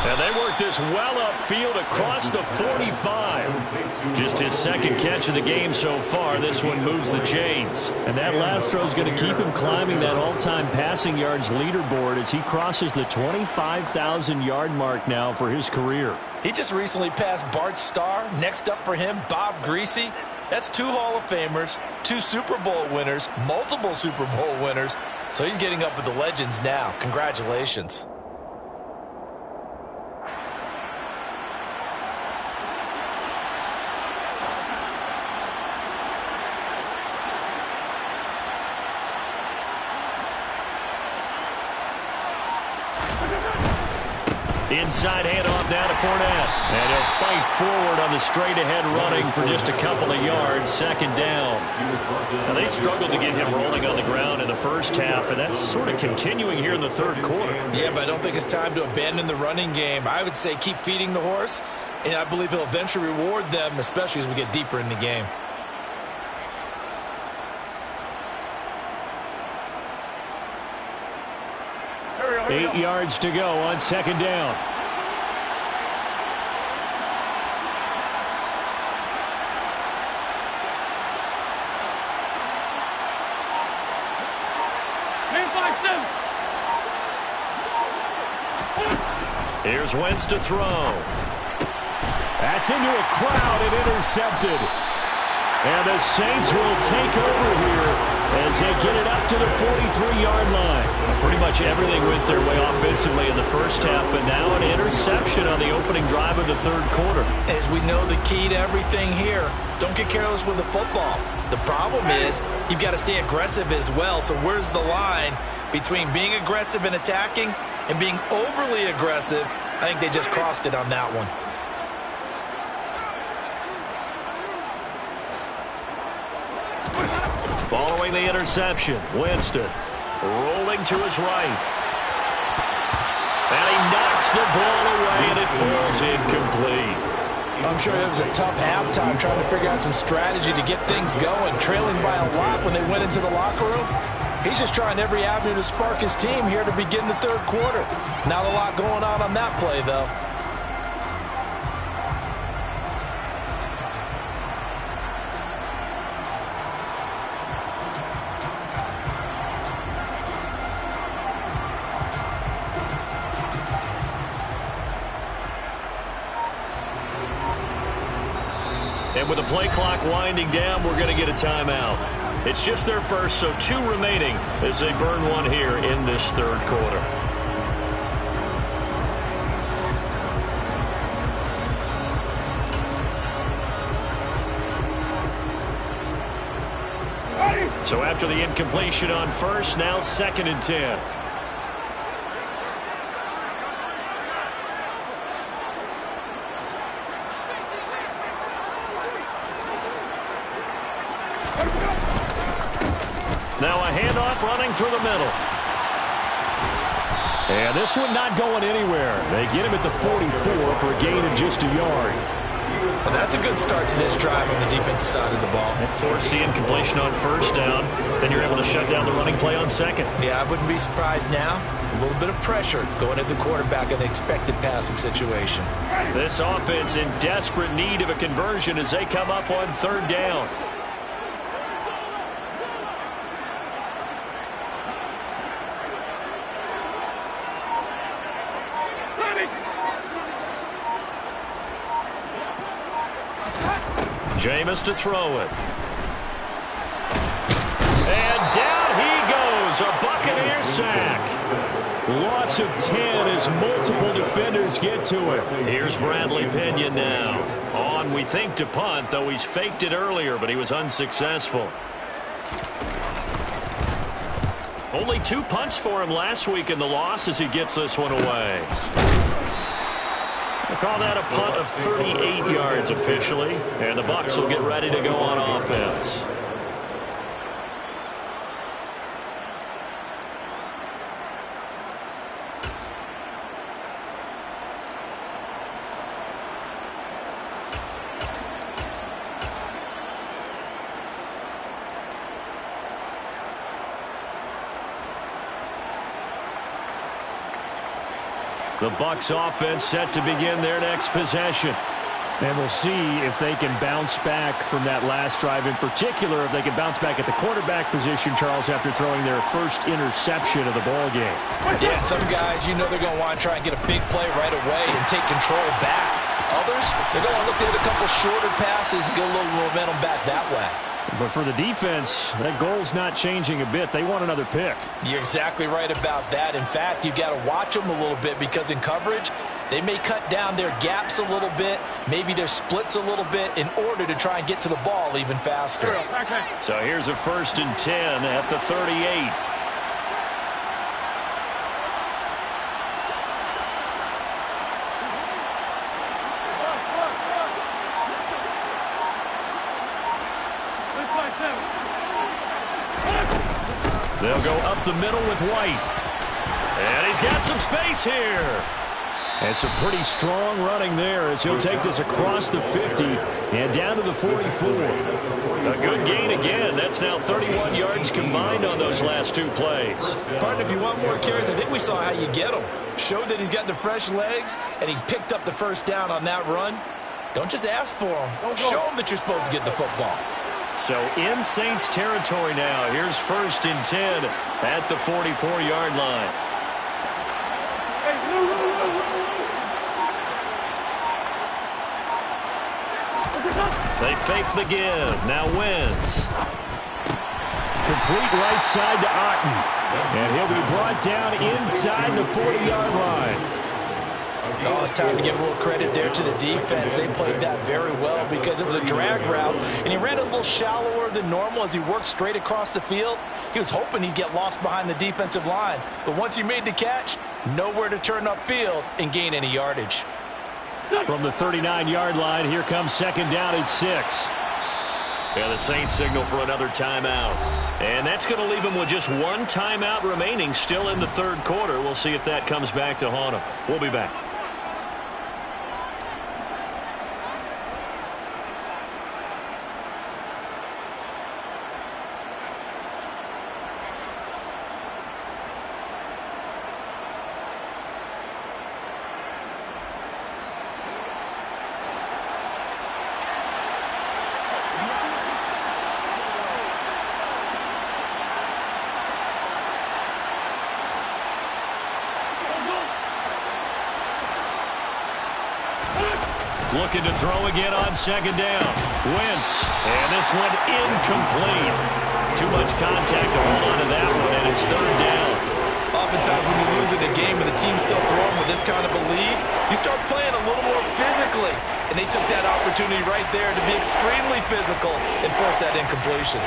And they work this well upfield across the 45. Just his 2nd catch of the game so far. This one moves the chains. And that last throw is going to keep him climbing that all-time passing yards leaderboard as he crosses the 25,000-yard mark now for his career. He just recently passed Bart Starr. Next up for him, Bob Greasy. That's 2 Hall of Famers, 2 Super Bowl winners, multiple Super Bowl winners. So he's getting up with the legends now. Congratulations. Inside handoff down to Fournette. And he'll fight forward on the straight-ahead running for just a couple of yards. 2nd down. Now, they struggled to get him rolling on the ground in the first half, and that's sort of continuing here in the third quarter. Yeah, but I don't think it's time to abandon the running game. I would say keep feeding the horse, and I believe he'll eventually reward them, especially as we get deeper in the game. Eight yards to go on 2nd down. Here's Wentz to throw. That's into a crowd and intercepted. And the Saints will take over here as they get it up to the 43-yard line. Pretty much everything went their way offensively in the first half, but now an interception on the opening drive of the third quarter. As we know, the key to everything here, don't get careless with the football. The problem is you've got to stay aggressive as well. So where's the line between being aggressive and attacking and being overly aggressive? I think they just crossed it on that one. Following the interception, Winston rolling to his right. And he knocks the ball away, and it falls incomplete. I'm sure it was a tough halftime trying to figure out some strategy to get things going, trailing by a lot when they went into the locker room. He's just trying every avenue to spark his team here to begin the third quarter. Not a lot going on that play, though. And with the play clock winding down, we're going to get a timeout. It's just their first, so 2 remaining as they burn one here in this third quarter. So after the incompletion on first, now 2nd and 10. Now a handoff running through the middle. And this one not going anywhere. They get him at the 44 for a gain of just a yard. Well, that's a good start to this drive on the defensive side of the ball. Force the incompletion on first down. Then you're able to shut down the running play on 2nd. Yeah, I wouldn't be surprised now. A little bit of pressure going at the quarterback in an expected passing situation. This offense in desperate need of a conversion as they come up on 3rd down. Jameis to throw it. And down he goes. A Buccaneer sack. Loss of 10 as multiple defenders get to it. Here's Bradley Pena now. On, we think, to punt, though he's faked it earlier, but he was unsuccessful. Only 2 punts for him last week in the loss as he gets this one away. We'll call that a punt of 38 yards officially, and the Bucs will get ready to go on offense. The Bucs offense set to begin their next possession. And we'll see if they can bounce back from that last drive. In particular, if they can bounce back at the quarterback position, Charles, after throwing their first interception of the ball game. Yeah, some guys, you know they're going to want to try and get a big play right away and take control back. Others, they're going to look to hit a couple shorter passes and get a little momentum back that way. But for the defense, that goal's not changing a bit. They want another pick. You're exactly right about that. In fact, you've got to watch them a little bit because in coverage, they may cut down their gaps a little bit, maybe their splits a little bit in order to try and get to the ball even faster. So here's a 1st and 10 at the 38. They'll go up the middle with White. And he's got some space here. And some pretty strong running there as he'll take this across the 50 and down to the 44. A good gain again. That's now 31 yards combined on those last 2 plays. Partner, if you want more carries, I think we saw how you get him. Showed that he's got the fresh legs, and he picked up the first down on that run. Don't just ask for him. Show him that you're supposed to get the football. So in Saints territory now. Here's 1st and 10 at the 44-yard line. They fake the give. Now Wentz. Complete right side to Otten. And he'll be brought down inside the 40-yard line. Oh, it's time to give a little credit there to the defense. They played that very well because it was a drag route, and he ran a little shallower than normal as he worked straight across the field. He was hoping he'd get lost behind the defensive line, but once he made the catch, nowhere to turn upfield and gain any yardage. From the 39-yard line, here comes 2nd down and 6. Yeah, the Saints signal for another timeout. And that's going to leave them with just 1 timeout remaining still in the 3rd quarter. We'll see if that comes back to haunt them. We'll be back. Looking to throw again on 2nd down. Wentz. And this one incomplete. Too much contact to hold on to that one, and it's 3rd down. Oftentimes when you lose in a game and the team's still throwing with this kind of a lead, you start playing a little more physically. And they took that opportunity right there to be extremely physical and force that incompletion.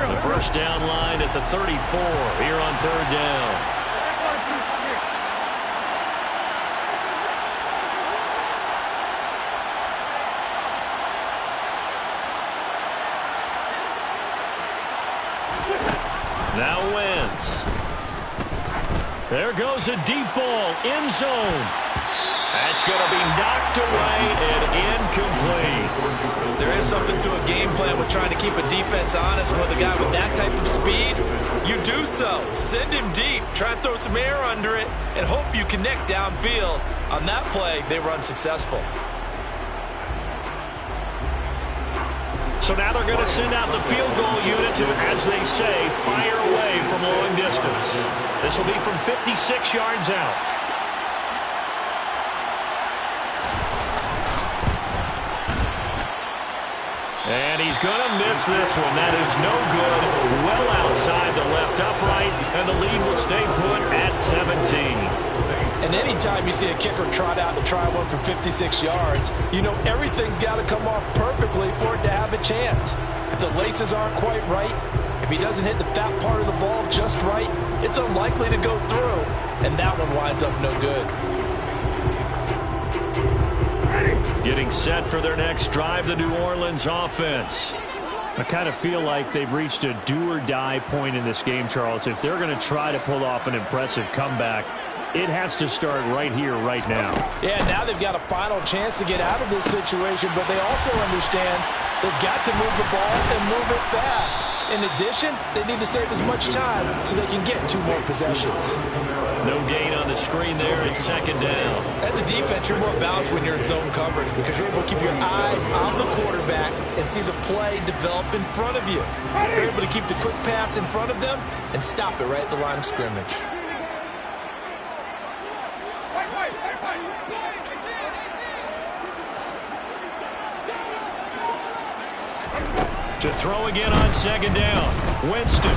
The 1st down line at the 34 here on 3rd down. Now Wentz. There goes a deep ball, end zone. That's going to be knocked away and incomplete. There is something to a game plan with trying to keep a defense honest. With a guy with that type of speed, you do so. Send him deep, try and throw some air under it, and hope you connect downfield. On that play, they were unsuccessful. So now they're going to send out the field goal unit to, as they say, fire away from long distance. This will be from 56 yards out. fires this one. That is no good. Well outside the left upright, and the lead will stay put at 17. And anytime you see a kicker trot out to try one from 56 yards, you know everything's got to come off perfectly for it to have a chance. If the laces aren't quite right, if he doesn't hit the fat part of the ball just right, it's unlikely to go through. And that one winds up no good. Getting set for their next drive, the New Orleans offense. I kind of feel like they've reached a do-or-die point in this game, Charles. If they're going to try to pull off an impressive comeback, it has to start right here, right now. Yeah, now they've got a final chance to get out of this situation, but they also understand they've got to move the ball and move it fast. In addition, they need to save as much time so they can get 2 more possessions. No gain on the screen there. It's second down. As a defense, you're more balanced when you're in zone coverage because you're able to keep your eyes on the quarterback and see the play develop in front of you. You're able to keep the quick pass in front of them and stop it right at the line of scrimmage. To throw again on second down. Winston.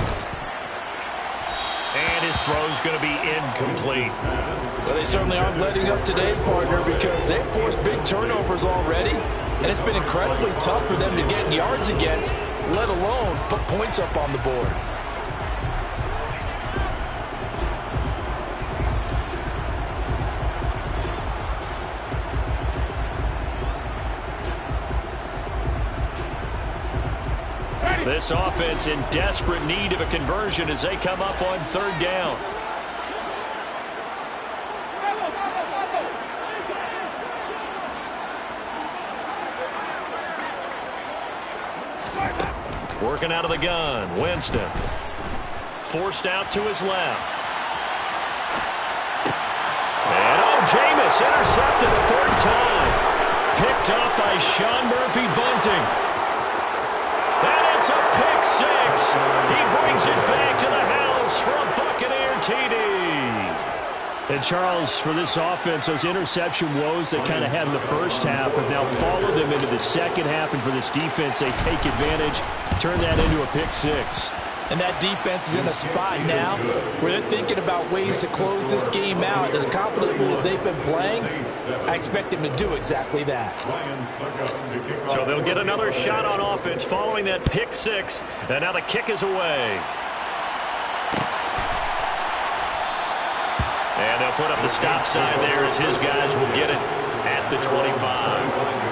And his throw's going to be incomplete. Well, they certainly aren't letting up today's partner because they've forced big turnovers already. And it's been incredibly tough for them to get yards against, let alone put points up on the board. This offense in desperate need of a conversion as they come up on third down. Working out of the gun, Winston. Forced out to his left. And Jameis intercepted a third time. Picked up by Sean Murphy-Bunting. And it's a pick six. He brings it back to the house for a Buccaneer TD. And Charles, for this offense, those interception woes that kind of had in the first half have now followed them into the second half. And for this defense, they take advantage, turn that into a pick six. And that defense is in a spot now where they're thinking about ways to close this game out. As confidently as they've been playing, I expect them to do exactly that. So they'll get another shot on offense following that pick six. And now the kick is away. And they'll put up the stop sign there as his guys will get it at the 25.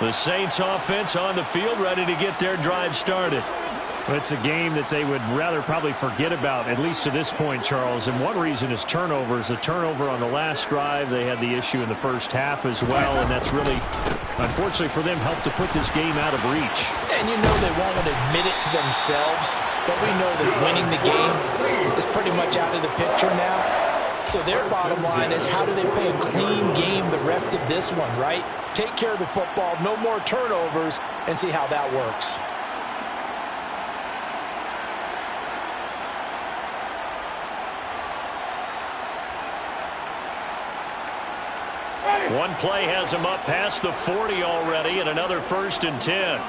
The Saints offense on the field ready to get their drive started. It's a game that they would rather probably forget about, at least to this point, Charles. And one reason is turnovers. The turnover on the last drive, they had the issue in the first half as well. And that's really, unfortunately for them, helped to put this game out of reach. And you know they won't admit it to themselves. But we know that winning the game is pretty much out of the picture now. So their bottom line is, how do they play a clean game the rest of this one, right? Take care of the football, no more turnovers, and see how that works. One play has him up past the 40 already, and another 1st and 10.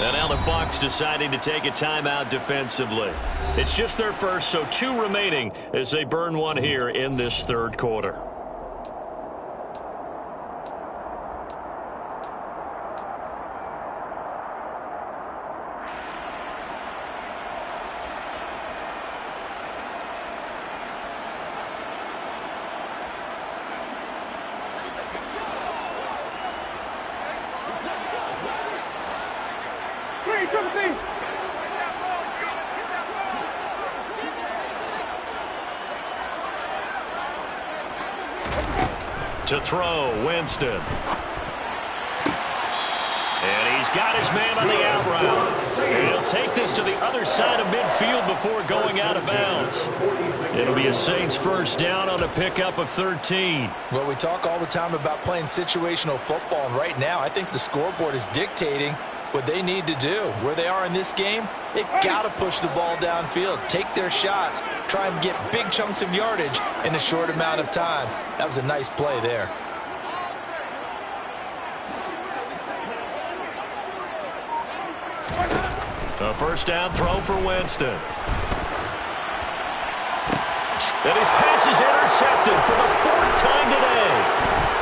And now the Bucs deciding to take a timeout defensively. It's just their first, so 2 remaining as they burn one here in this third quarter. To throw, Winston. And he's got his man on the out route. And he'll take this to the other side of midfield before going out of bounds. It'll be a Saints first down on a pickup of 13. Well, we talk all the time about playing situational football, and right now I think the scoreboard is dictating what they need to do. Where they are in this game, they've got to push the ball downfield, take their shots, try and get big chunks of yardage in a short amount of time. That was a nice play there. A first down throw for Winston. And his pass is intercepted for the 4th time today.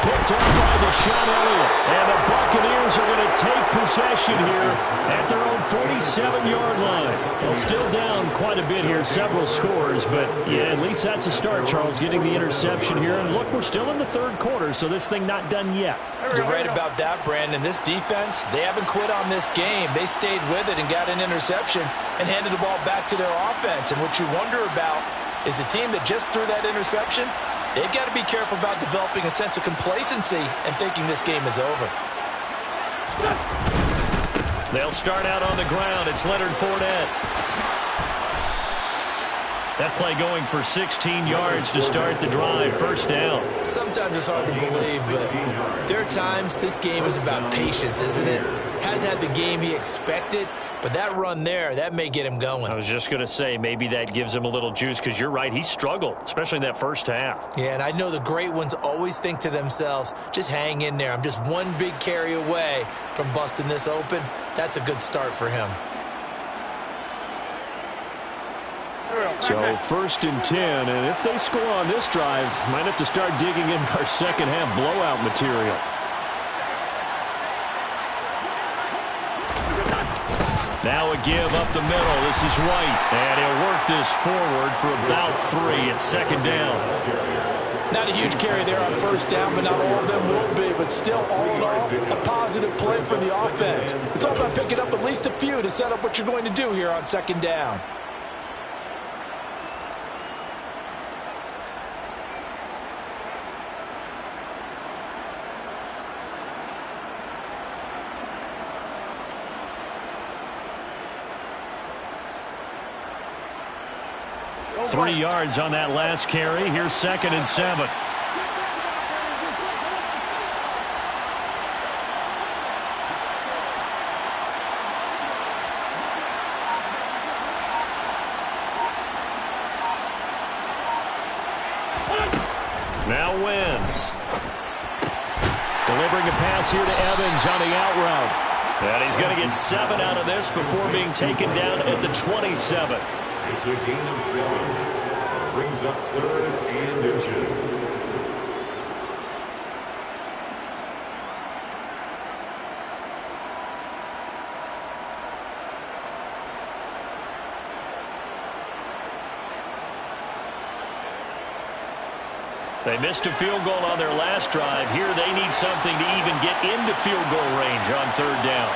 Picked up by Deshaun Elliott. And the Buccaneers are going to take possession here at their own 47-yard line. Well, still down quite a bit here, several scores. But, yeah, at least that's a start, Charles, getting the interception here. And, look, we're still in the 3rd quarter, so this thing not done yet. You're right about that, Brandon. This defense, they haven't quit on this game. They stayed with it and got an interception and handed the ball back to their offense. And what you wonder about is the team that just threw that interception, they've got to be careful about developing a sense of complacency and thinking this game is over. They'll start out on the ground. It's Leonard Fournette. That play going for 16 yards to start the drive. First down. Sometimes it's hard to believe, but there are times this game is about patience, isn't it? Has had the game he expected, but that run there, that may get him going. I was just going to say, maybe that gives him a little juice, because you're right, he struggled, especially in that first half. Yeah, and I know the great ones always think to themselves, just hang in there. I'm just one big carry away from busting this open. That's a good start for him. So 1st and 10, and if they score on this drive, might have to start digging in our second half blowout material. Now a give up the middle. This is White, and he'll work this forward for about 3 at 2nd down. Not a huge carry there on 1st down, but not all of them will be. But still, all in all, a positive play for the offense. It's all about picking up at least a few to set up what you're going to do here on 2nd down. Three yards on that last carry. Here's 2nd and 7. Now Wentz. Delivering a pass here to Evans on the out route. And he's going to get 7 out of this before being taken down at the 27. It's a gain of 7. Brings up 3rd and inches. They missed a field goal on their last drive. Here they need something to even get into field goal range on 3rd down.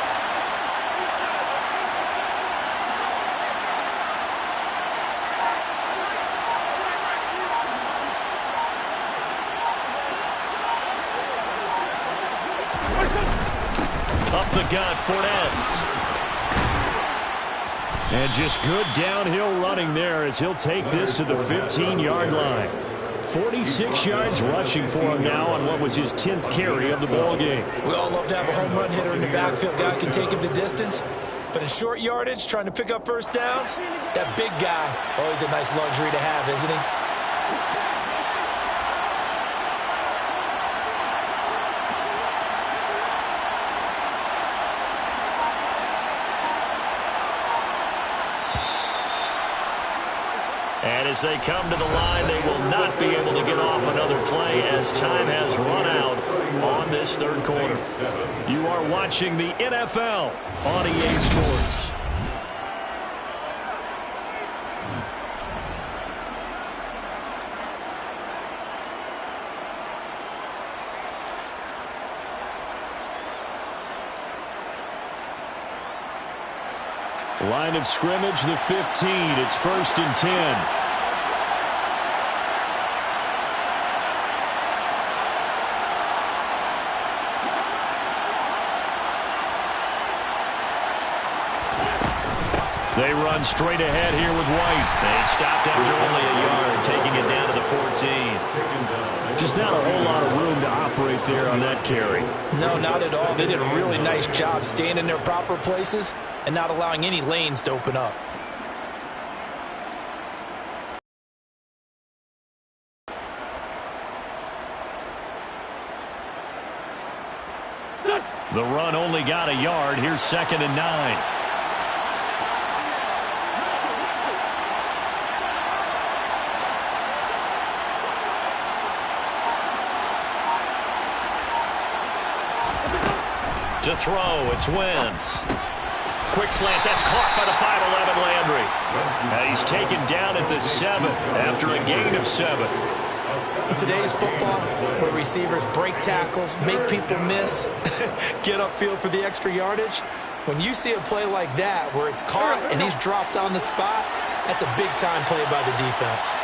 Up the gut, Fournette. And just good downhill running there as he'll take this to the 15-yard line. 46 yards rushing for him now on what was his 10th carry of the ball game. We all love to have a home run hitter in the backfield. Guy can take it the distance. But in short yardage, trying to pick up first downs, that big guy, always a nice luxury to have, isn't he? And as they come to the line, they will not be able to get off another play as time has run out on this 3rd quarter. You are watching the NFL on EA Sports. Line of scrimmage, the 15. It's 1st and 10. They run straight ahead here with White. They stopped after only a yard, taking it down to the 14. Just not a whole lot of room to operate there on that carry. No, not at all. They did a really nice job staying in their proper places and not allowing any lanes to open up. The run only got a yard. Here's 2nd and 9. To throw, it's Wentz. Quick slant, that's caught by the 5'11" Landry. And he's taken down at the 7 after a gain of 7. In today's football, where receivers break tackles, make people miss, get upfield for the extra yardage, when you see a play like that where it's caught and he's dropped on the spot, that's a big-time play by the defense.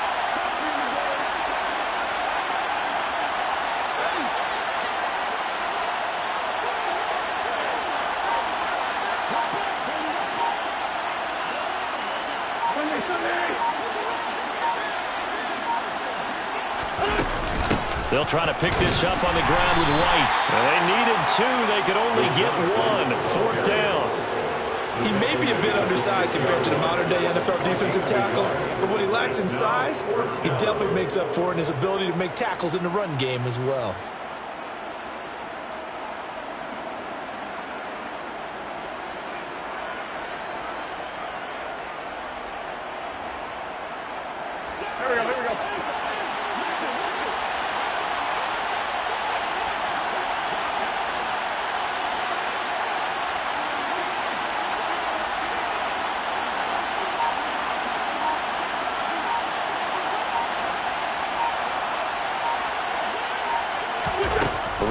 They'll try to pick this up on the ground with White. Well, they needed 2. They could only get 1. 4th down. He may be a bit undersized compared to the modern-day NFL defensive tackle, but what he lacks in size, he definitely makes up for in his ability to make tackles in the run game as well.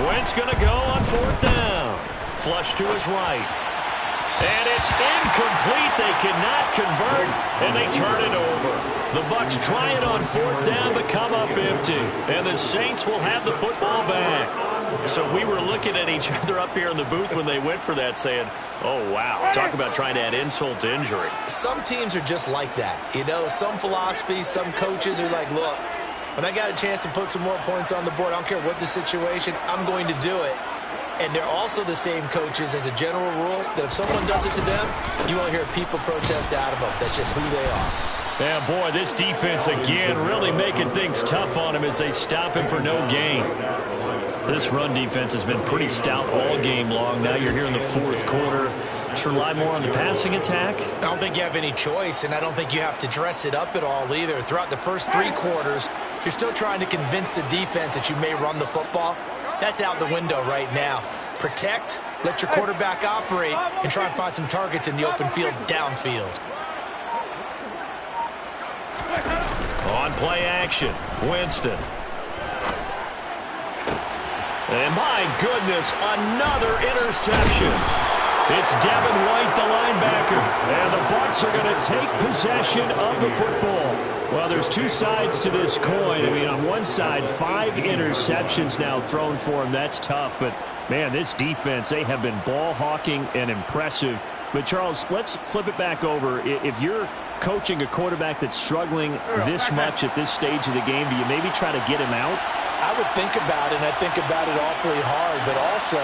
Wentz going to go on 4th down. Flush to his right. And it's incomplete. They cannot convert, and they turn it over. The Bucs try it on 4th down, but come up empty. And the Saints will have the football back. So we were looking at each other up here in the booth when they went for that, saying, oh, wow. Talk about trying to add insult to injury. Some teams are just like that. You know, some philosophies, some coaches are like, look, when I got a chance to put some more points on the board, I don't care what the situation, I'm going to do it. And they're also the same coaches as a general rule that if someone does it to them, you won't hear people protest out of them. That's just who they are. Yeah, boy, this defense again really making things tough on him as they stop him for no gain. This run defense has been pretty stout all game long. Now you're here in the 4th quarter. Just rely more on the passing attack. I don't think you have any choice, and I don't think you have to dress it up at all either. Throughout the first 3 quarters, you're still trying to convince the defense that you may run the football. That's out the window right now. Protect, let your quarterback operate, and try and find some targets in the open field downfield. On play action, Winston. And my goodness, another interception. It's Devin White, the linebacker. And the Bucs are going to take possession of the football. Well, there's 2 sides to this coin. I mean, on one side, 5 interceptions now thrown for him. That's tough. But, man, this defense, they have been ball hawking and impressive. But, Charles, let's flip it back over. If you're coaching a quarterback that's struggling this much at this stage of the game, do you maybe try to get him out? I would think about it, and I think about it awfully hard. But also,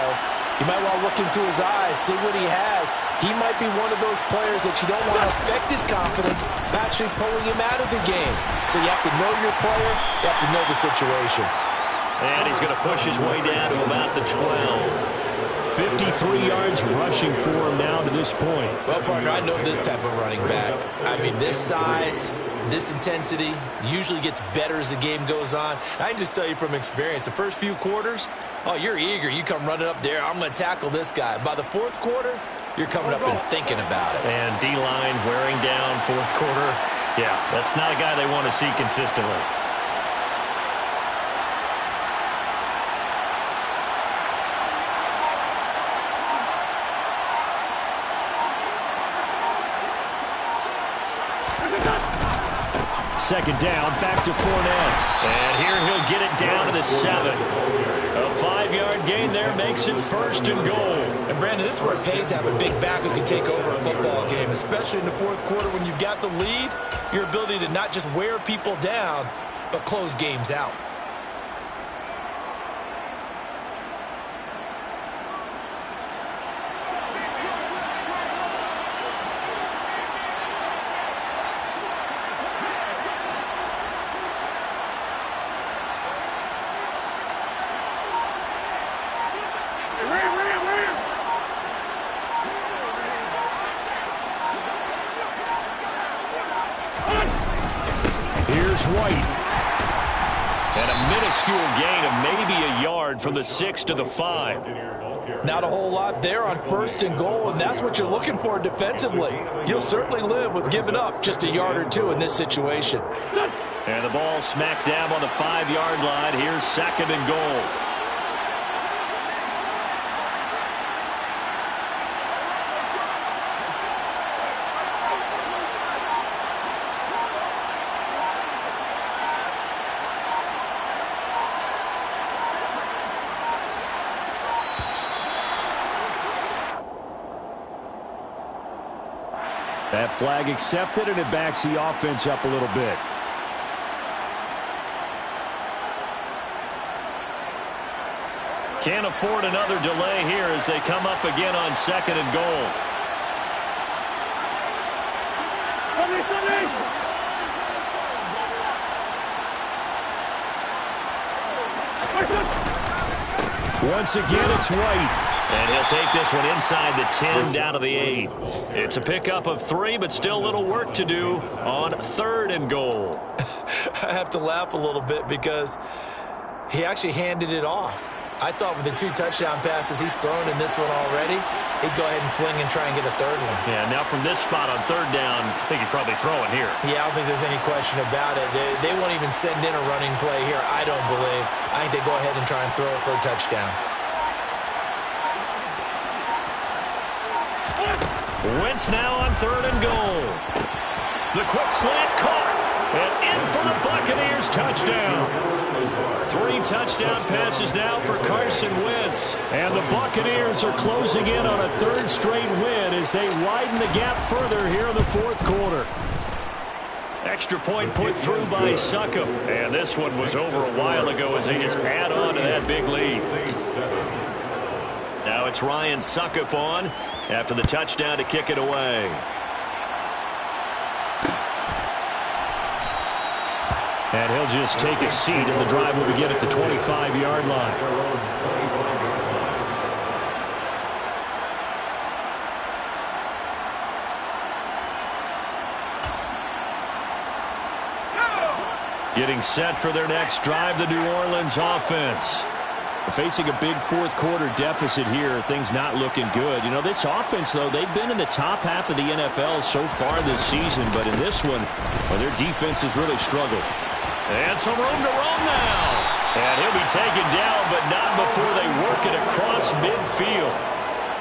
you might want to look into his eyes, see what he has. He might be one of those players that you don't want to affect his confidence by actually pulling him out of the game. So you have to know your player. You have to know the situation. And he's going to push his way down to about the 12. 53 yards rushing for him now to this point. Well, partner, I know this type of running back. I mean, this size, this intensity usually gets better as the game goes on. I can just tell you from experience, the first few quarters, oh, you're eager. You come running up there. I'm going to tackle this guy. By the 4th quarter, you're coming up and thinking about it. And D-line wearing down 4th quarter. Yeah, that's not a guy they want to see consistently. Second down, back to Fournette. And here he'll get it down to the 7. A 5-yard gain there makes it 1st and goal. And, Brandon, this is where it pays to have a big back who can take over a football game, especially in the 4th quarter when you've got the lead, your ability to not just wear people down, but close games out. Here's White. And a minuscule gain of maybe a yard from the 6 to the 5. Not a whole lot there on 1st and goal, and that's what you're looking for defensively. You'll certainly live with giving up just a yard or two in this situation. And the ball smack dab on the 5-yard line. Here's 2nd and goal. That flag accepted, and it backs the offense up a little bit. Can't afford another delay here as they come up again on 2nd and goal. Once again, it's White. And he'll take this one inside the 10 down to the 8. It's a pickup of 3, but still a little work to do on 3rd and goal. I have to laugh a little bit because he actually handed it off. I thought with the 2 touchdown passes he's thrown in this one already, he'd go ahead and fling and try and get a 3rd one. Yeah, now from this spot on 3rd down, I think he'd probably throw it here. Yeah, I don't think there's any question about it. They won't even send in a running play here, I don't believe. I think they go ahead and try and throw it for a touchdown. Wentz now on 3rd and goal. The quick slant caught. And in for the Buccaneers touchdown. 3 touchdown passes now for Carson Wentz. And the Buccaneers are closing in on a 3rd straight win as they widen the gap further here in the 4th quarter. Extra point put through by Succop. And this one was over a while ago as they just add on to that big lead. Now it's Ryan Succop on after the touchdown to kick it away. And he'll just take a seat, and the drive will begin at the 25-yard line. Getting set for their next drive, the New Orleans offense. Facing a big 4th quarter deficit here, things not looking good. You know, this offense, though, they've been in the top half of the NFL so far this season, but in this one, well, their defense has really struggled. And some room to roam now. And he'll be taken down, but not before they work it across midfield.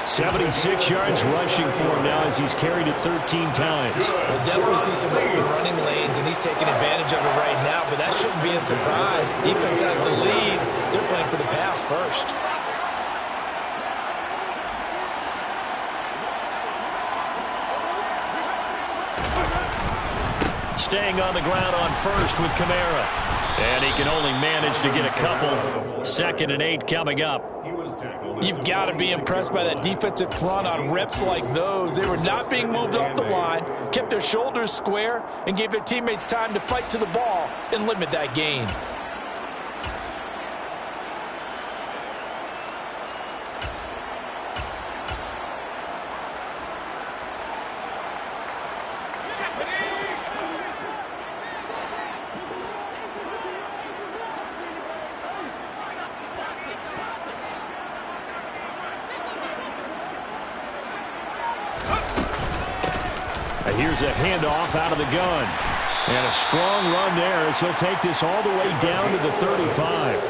76 yards rushing for him now as he's carried it 13 times. We'll definitely see some open running lanes, and he's taking advantage of it right now, but that shouldn't be a surprise. Defense has the lead. They're playing for the pass first. Staying on the ground on 1st with Kamara. And he can only manage to get a couple. 2nd and 8 coming up. You've got to be impressed by that defensive front on reps like those. They were not being moved off the line, kept their shoulders square, and gave their teammates time to fight to the ball and limit that gain. Here's a handoff out of the gun. And a strong run there as he'll take this all the way down to the 35.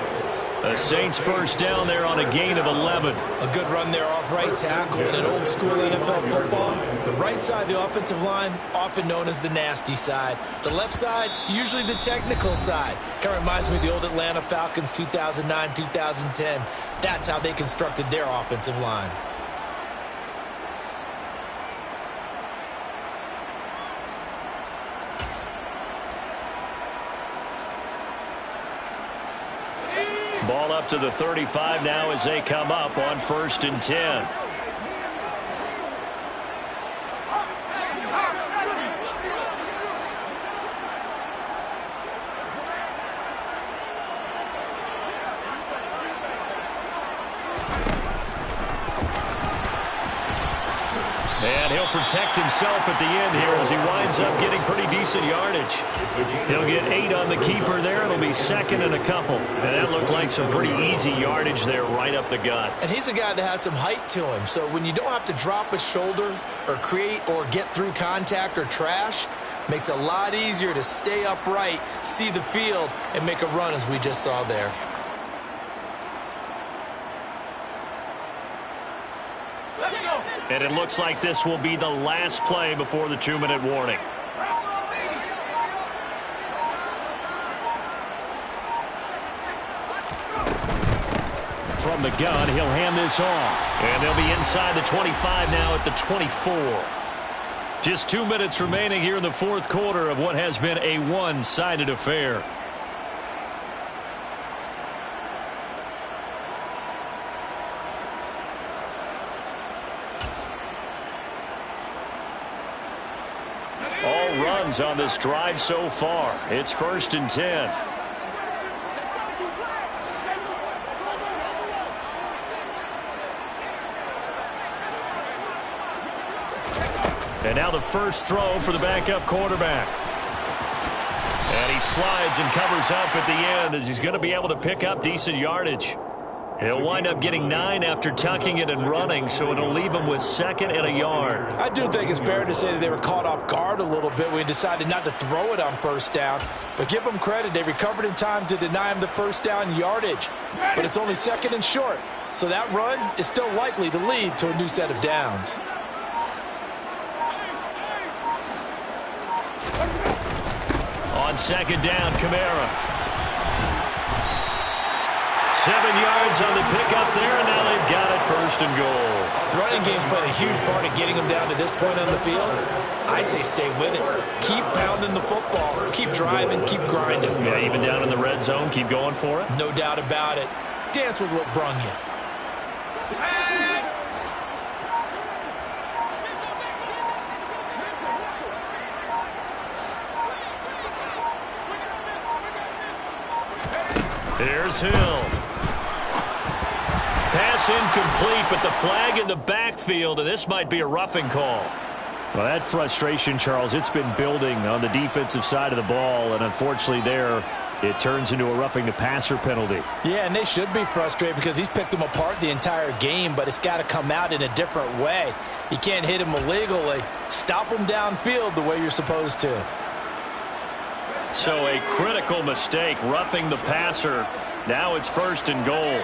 The Saints first down there on a gain of 11. A good run there off right tackle in an old school NFL football. The right side of the offensive line, often known as the nasty side. The left side, usually the technical side. Kind of reminds me of the old Atlanta Falcons 2009-2010. That's how they constructed their offensive line. Ball up to the 35 now as they come up on 1st and 10. And he'll he'll protect himself at the end here as he winds up getting pretty decent yardage. He'll get 8 on the keeper there. It'll be second and a couple. And that looked like some pretty easy yardage there right up the gut. And he's a guy that has some height to him. So when you don't have to drop a shoulder or create or get through contact or trash, makes it a lot easier to stay upright, see the field, and make a run as we just saw there. And it looks like this will be the last play before the 2-minute warning. From the gun, he'll hand this off. And they'll be inside the 25 now at the 24. Just 2 minutes remaining here in the fourth quarter of what has been a one-sided affair. All runs on this drive so far. It's 1st and 10. And now the first throw for the backup quarterback. And he slides and covers up at the end as he's going to be able to pick up decent yardage. He'll wind up getting 9 after tucking it and running, so it'll leave him with 2nd and a yard. I do think it's fair to say that they were caught off guard a little bit when he decided not to throw it on 1st down. But give them credit, they recovered in time to deny him the 1st down yardage. But it's only 2nd and short, so that run is still likely to lead to a new set of downs. On 2nd down, Kamara. 7 yards on the pickup there, and now they've got it 1st and goal. The running game's played a huge part in getting them down to this point on the field. I say stay with it. Keep pounding the football. Keep driving. Keep grinding. Yeah, even down in the red zone, keep going for it. No doubt about it. Dance with what brung you. Here's Hill. Pass incomplete, but the flag in the backfield, and this might be a roughing call. Well, that frustration, Charles, it's been building on the defensive side of the ball, and unfortunately there, it turns into a roughing the passer penalty. Yeah, and they should be frustrated because he's picked them apart the entire game, but it's got to come out in a different way. You can't hit him illegally. Stop him downfield the way you're supposed to. So a critical mistake, roughing the passer. Now it's 1st and goal.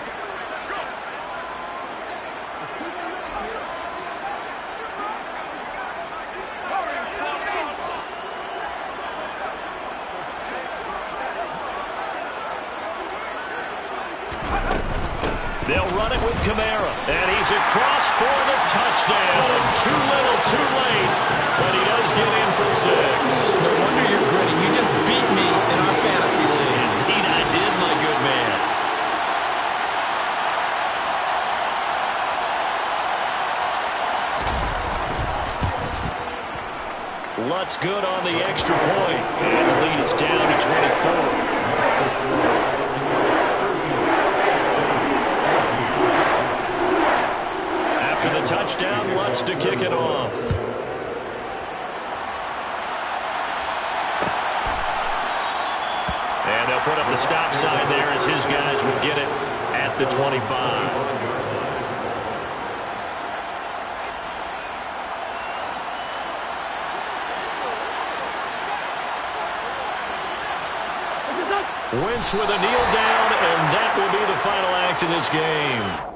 They'll run it with Kamara, and he's across for the touchdown. Too little, too late, but he does get in for 6. No wonder you're grinning. You just beat me in our fantasy league. Indeed I did, my good man. Lutz good on the extra point, and the lead is down to 24. After the touchdown, Lutz to kick it off. And they'll put up the stop sign there as his guys will get it at the 25. Wentz with a kneel down, and that will be the final act of this game.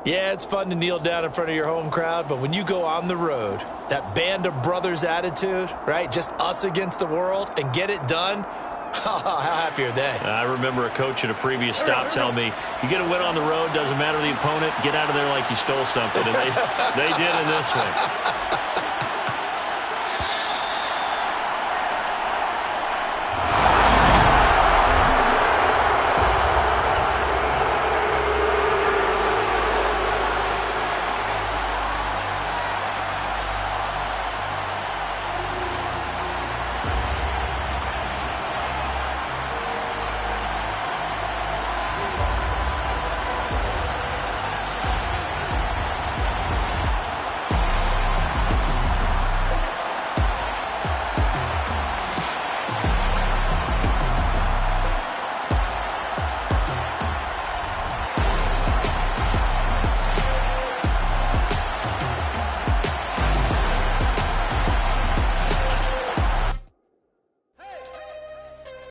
Yeah, it's fun to kneel down in front of your home crowd, but when you go on the road, that band of brothers attitude, right, just us against the world, and get it done, how happy are they? I remember a coach at a previous stop telling me, you get a win on the road, doesn't matter the opponent, get out of there like you stole something. And they did in this one.